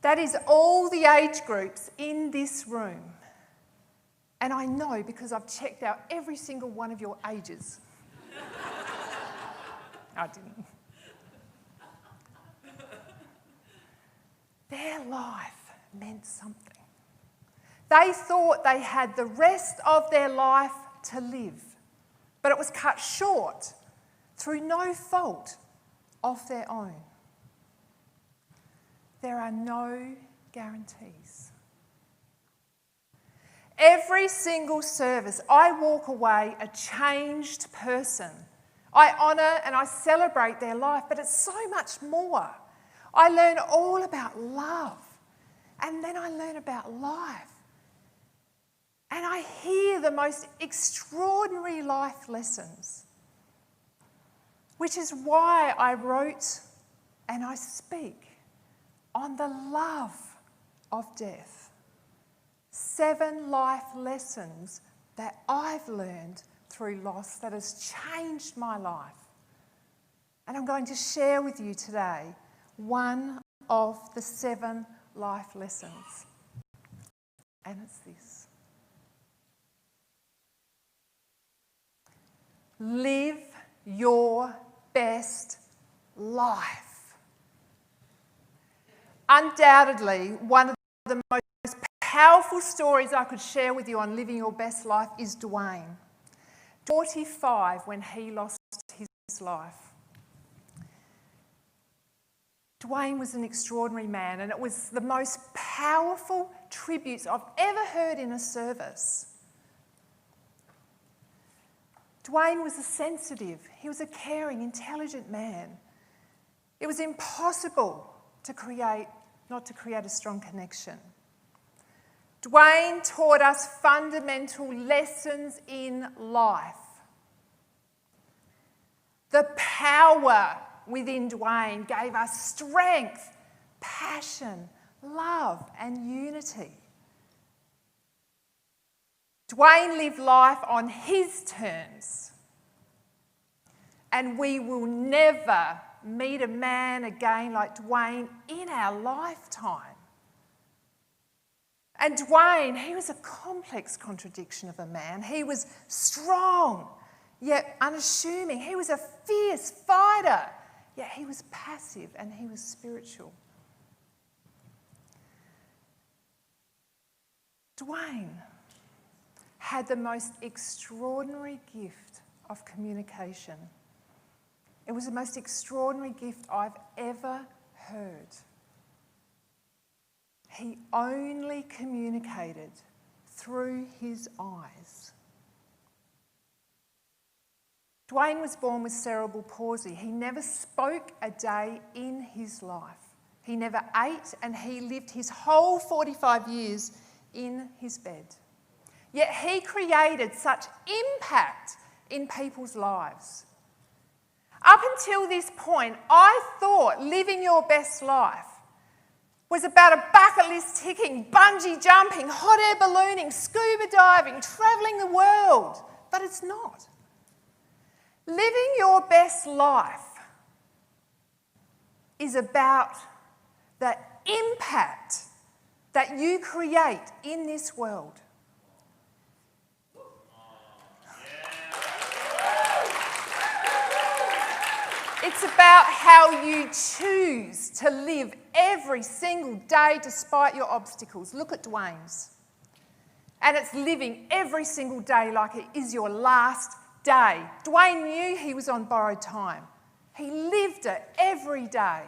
That is all the age groups in this room. And I know because I've checked out every single one of your ages. I didn't. Their life meant something. They thought they had the rest of their life to live, but it was cut short through no fault of their own. There are no guarantees. Every single service, I walk away a changed person. I honour and I celebrate their life, but it's so much more. I learn all about love, and then I learn about life. And I hear the most extraordinary life lessons, which is why I wrote and I speak on the love of death. 7 life lessons that I've learned through loss that has changed my life. And I'm going to share with you today one of the 7 life lessons. And it's this. Live your best life. Undoubtedly, one of the most powerful stories I could share with you on living your best life is Dwayne. 45 when he lost his life. Dwayne was an extraordinary man, and it was the most powerful tributes I've ever heard in a service. Dwayne was a sensitive, he was a caring, intelligent man. It was impossible not to create a strong connection. Dwayne taught us fundamental lessons in life. The power within Dwayne gave us strength, passion, love, and unity. Dwayne lived life on his terms, and we will never meet a man again like Dwayne in our lifetime. And Dwayne, he was a complex contradiction of a man. He was strong, yet unassuming. He was a fierce fighter, yet he was passive and he was spiritual. Dwayne had the most extraordinary gift of communication. It was the most extraordinary gift I've ever heard. He only communicated through his eyes. Dwayne was born with cerebral palsy. He never spoke a day in his life. He never ate, and he lived his whole 45 years in his bed. Yet he created such impact in people's lives. Up until this point, I thought living your best life was about a bucket list ticking, bungee jumping, hot air ballooning, scuba diving, travelling the world. But it's not. Living your best life is about the impact that you create in this world. It's about how you choose to live every single day despite your obstacles. Look at Dwayne's. And it's living every single day like it is your last day. Dwayne knew he was on borrowed time. He lived it every day.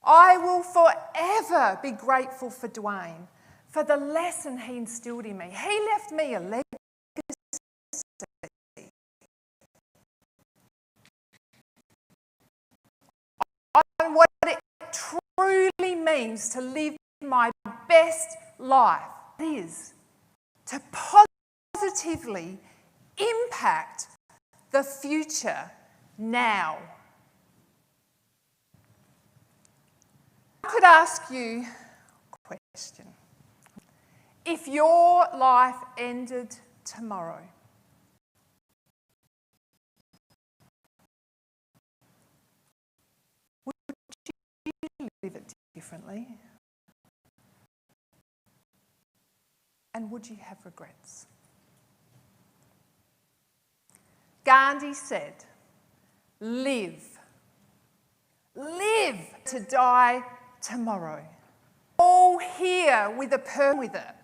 I will forever be grateful for Dwayne, for the lesson he instilled in me. He left me a legacy. On what it truly means to live my best life is to positively impact the future now. I could ask you a question. If your life ended tomorrow, would you live it differently? And would you have regrets? Gandhi said, live to die tomorrow. All here with a purpose with it.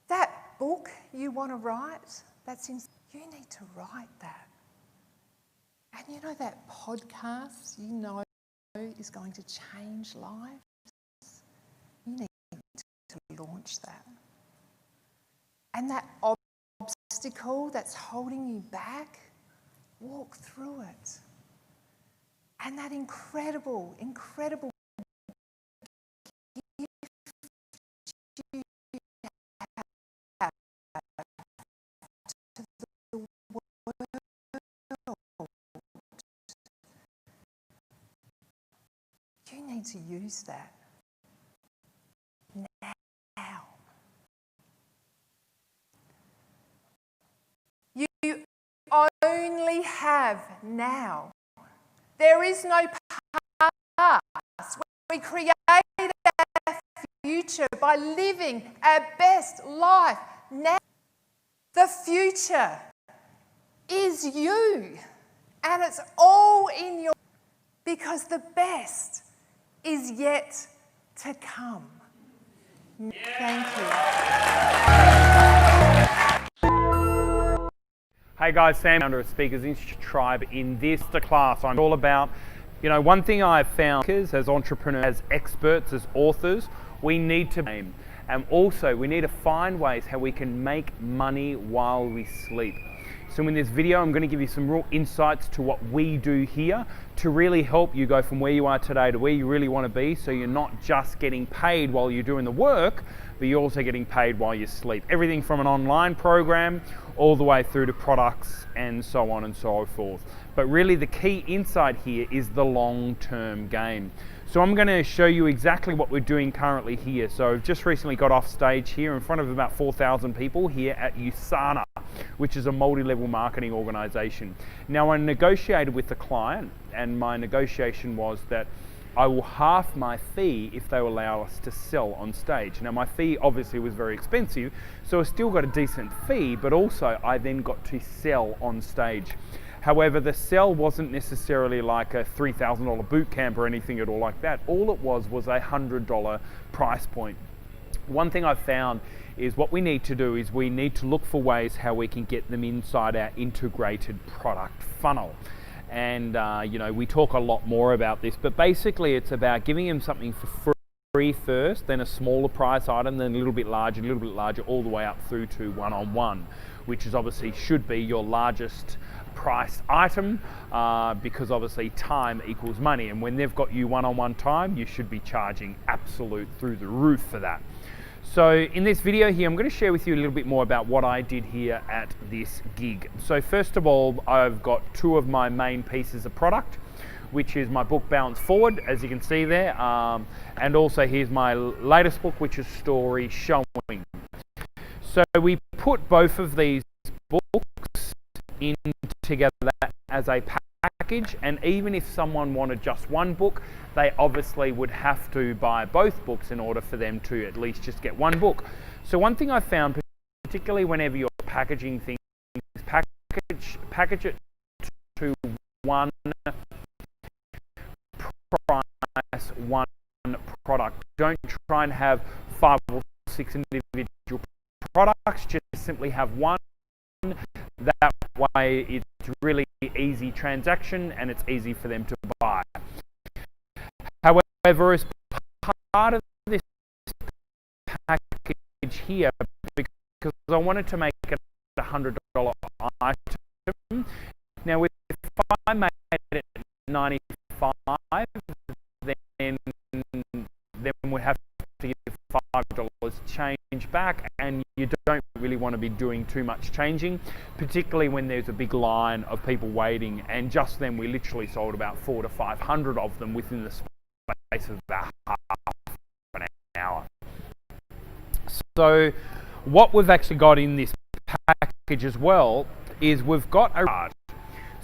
That book you want to write, you need to write that. And you know that podcast you know is going to change lives? You need to launch that. And that obstacle that's holding you back, walk through it. And that incredible gift you have to the world. You need to use that now. You only have now. There is no past. We create our future by living our best life now. The future is you, and it's all in your, because the best is yet to come. Thank you. Hey guys, Sam, founder of Speakers Institute Tribe. In this class, I'm all about, one thing I've found as entrepreneurs, as experts, as authors, we need to aim. And also, we need to find ways how we can make money while we sleep. So in this video, I'm going to give you some real insights to what we do here to really help you go from where you are today to where you really want to be, so you're not just getting paid while you're doing the work, but you're also getting paid while you sleep. Everything from an online program all the way through to products and so on and so forth. But really the key insight here is the long-term game. So I'm going to show you exactly what we're doing currently here. So I've just recently got off stage here in front of about 4,000 people here at USANA, which is a multi-level marketing organization. Now I negotiated with the client, and my negotiation was that I will half my fee if they will allow us to sell on stage. Now my fee obviously was very expensive, so I still got a decent fee, but also I then got to sell on stage. However, the sell wasn't necessarily like a $3,000 boot camp or anything at all like that. All it was a $100 price point. One thing I've found is what we need to do is we need to look for ways how we can get them inside our integrated product funnel. And we talk a lot more about this, but basically it's about giving them something for free first, then a smaller price item, then a little bit larger, all the way up through to one-on-one, which is obviously should be your largest priced item, because obviously time equals money, and when they've got you one-on-one time, you should be charging absolute through the roof for that. So in this video here, I'm going to share with you a little bit more about what I did here at this gig. So first of all, I've got two of my main pieces of product, which is my book Balance Forward, as you can see there, and also here's my latest book, which is Story Showing. So we put both of these books in together as a package package, and even if someone wanted just one book, they obviously would have to buy both books in order for them to at least just get one book. So one thing I found, particularly whenever you're packaging things, package it to one price, one product. Don't try and have 5 or 6 individual products, just simply have one. That way it's really easy transaction and it's easy for them to buy. However, as part of this package here, because I wanted to make it a $100 item, now if I made it $95, then we'd have to give $5 change back, and you don't really want to be doing too much changing, particularly when there's a big line of people waiting. And just then we literally sold about 400 to 500 of them within the space of about half an hour. So what we've actually got in this package as well is we've got a card.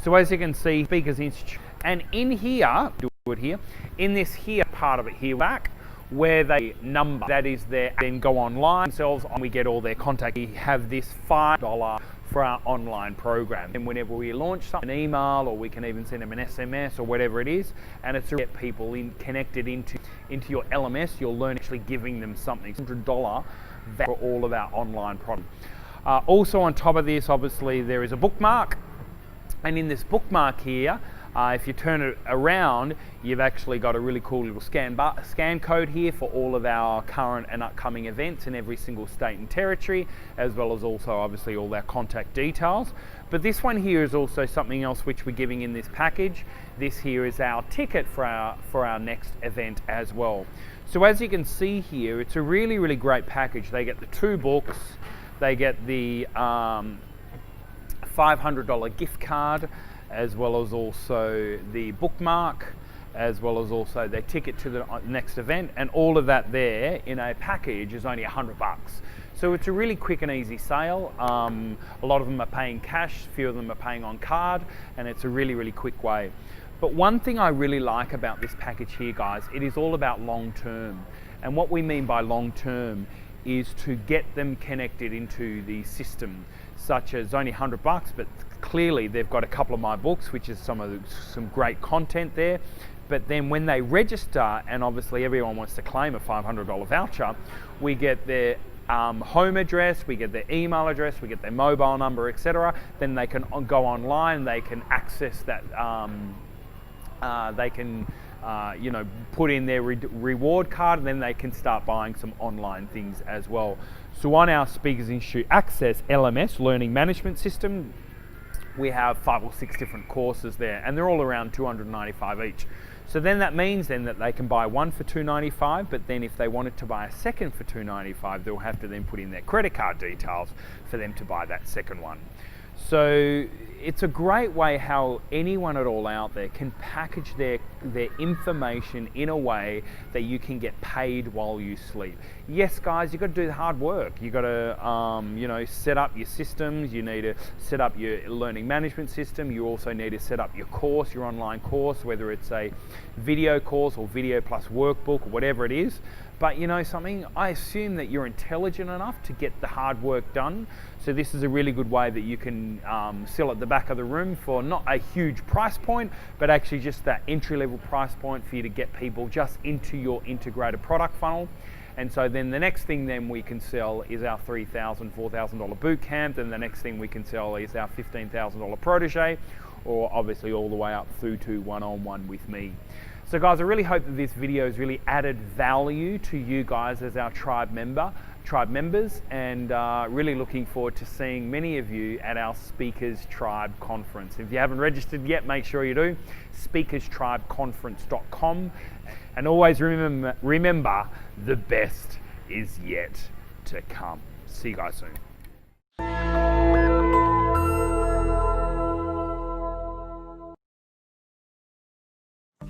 So as you can see, Speakers Institute, and in here, do it here, in this here part of it here back, where they number, that is there, then go online themselves, and we get all their contact. We have this $5 for our online program, and whenever we launch something, an email, or we can even send them an SMS or whatever it is, and it's to get people connected into your LMS. You're learning, actually giving them something, $100 for all of our online products. Also on top of this, obviously there is a bookmark, and in this bookmark here, if you turn it around, you've actually got a really cool little scan code here for all of our current and upcoming events in every single state and territory, as well as also obviously all our contact details. But this one here is also something else which we're giving in this package. This here is our ticket for our next event as well. So as you can see here, it's a really, really great package. They get the 2 books, they get the $500 gift card, as well as also the bookmark, as well as also their ticket to the next event, and all of that there in a package is only $100. So it's a really quick and easy sale. A lot of them are paying cash, a few of them are paying on card, and it's a really, really quick way. But one thing I really like about this package here, guys, it is all about long term. And what we mean by long term is to get them connected into the system, such as only $100, but clearly they've got a couple of my books, which is some great content there. But then when they register, and obviously everyone wants to claim a $500 voucher, we get their home address, we get their email address, we get their mobile number, etc. Then they can go online, they can access that, they can put in their reward card, and then they can start buying some online things as well. So on our Speakers Institute Access LMS, Learning Management System, we have 5 or 6 different courses there, and they're all around $295 each. So then that means then that they can buy one for $295, but then if they wanted to buy a second for $295, they'll have to then put in their credit card details for them to buy that second one. So it's a great way how anyone at all out there can package their information in a way that you can get paid while you sleep. Yes, guys, you've got to do the hard work. You've got to set up your systems. You need to set up your learning management system. You also need to set up your course, your online course, whether it's a video course or video plus workbook or whatever it is. But you know something, I assume that you're intelligent enough to get the hard work done. So this is a really good way that you can sell at the back of the room for not a huge price point, but actually just that entry-level price point for you to get people just into your integrated product funnel. And so then the next thing then we can sell is our $3,000, $4,000 boot camp. Then the next thing we can sell is our $15,000 protege, or obviously all the way up through to one-on-one with me. So guys, I really hope that this video has really added value to you guys as our tribe members, and really looking forward to seeing many of you at our Speakers Tribe Conference. If you haven't registered yet, make sure you do, speakerstribeconference.com. And always remember, the best is yet to come. See you guys soon.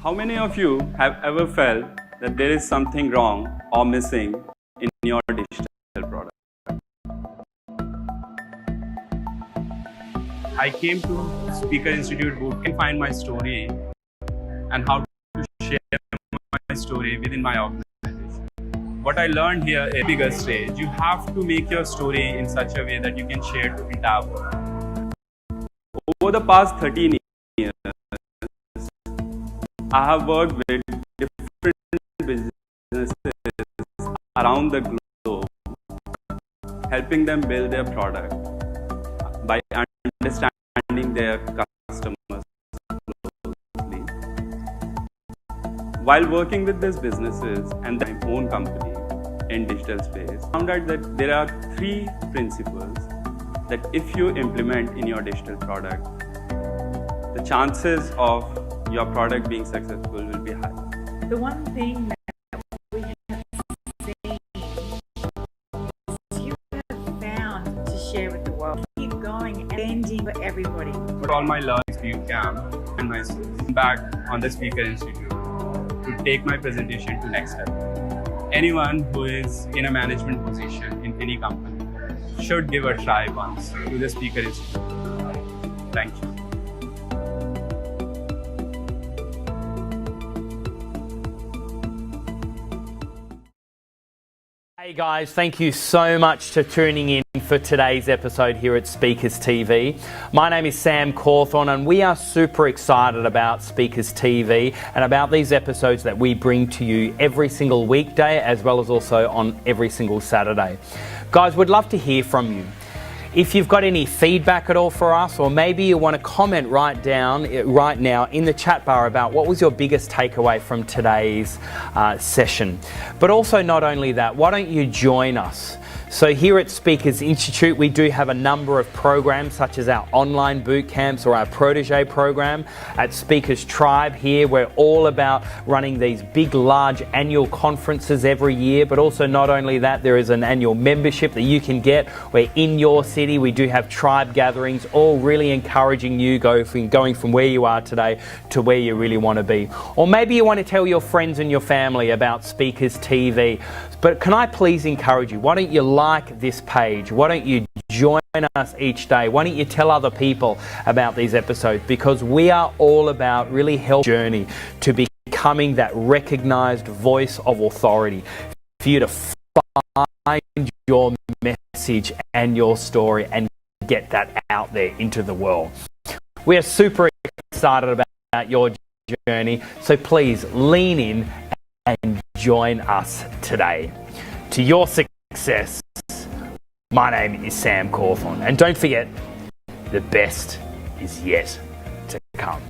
How many of you have ever felt that there is something wrong or missing in your digital product? I came to Speaker Institute Boot to find my story and how to share my story within my organization. What I learned here is bigger stage. You have to make your story in such a way that you can share to the entire world. Over the past 13 years, I have worked with different businesses around the globe, helping them build their product by understanding their customers closely. While working with these businesses and my own company in digital space, I found out that there are 3 principles that if you implement in your digital product, the chances of your product being successful will be high. The one thing that we have seen is you have found to share with the world. Keep going and ending for everybody. Put all my learnings to camp and my skills back on the Speaker Institute to take my presentation to next level. Anyone who is in a management position in any company should give a try once to the Speaker Institute. Thank you. Hey guys, thank you so much for tuning in for today's episode here at Speakers TV. My name is Sam Cawthorne and we are super excited about Speakers TV and about these episodes that we bring to you every single weekday as well as also on every single Saturday. Guys, we'd love to hear from you. If you've got any feedback at all for us, or maybe you want to comment right now in the chat bar about what was your biggest takeaway from today's session. But also not only that, why don't you join us? So here at Speakers Institute, we do have a number of programs such as our online boot camps or our protege program. At Speakers Tribe here, we're all about running these big, large annual conferences every year. But also not only that, there is an annual membership that you can get where in your city we do have tribe gatherings, all really encouraging you going from where you are today to where you really want to be. Or maybe you want to tell your friends and your family about Speakers TV. But can I please encourage you, why don't you like this page? Why don't you join us each day? Why don't you tell other people about these episodes? Because we are all about really helping journey to becoming that recognized voice of authority for you to find your message and your story and get that out there into the world. We are super excited about your journey, so please lean in and join us today. To your success, my name is Sam Cawthorne, and don't forget, the best is yet to come.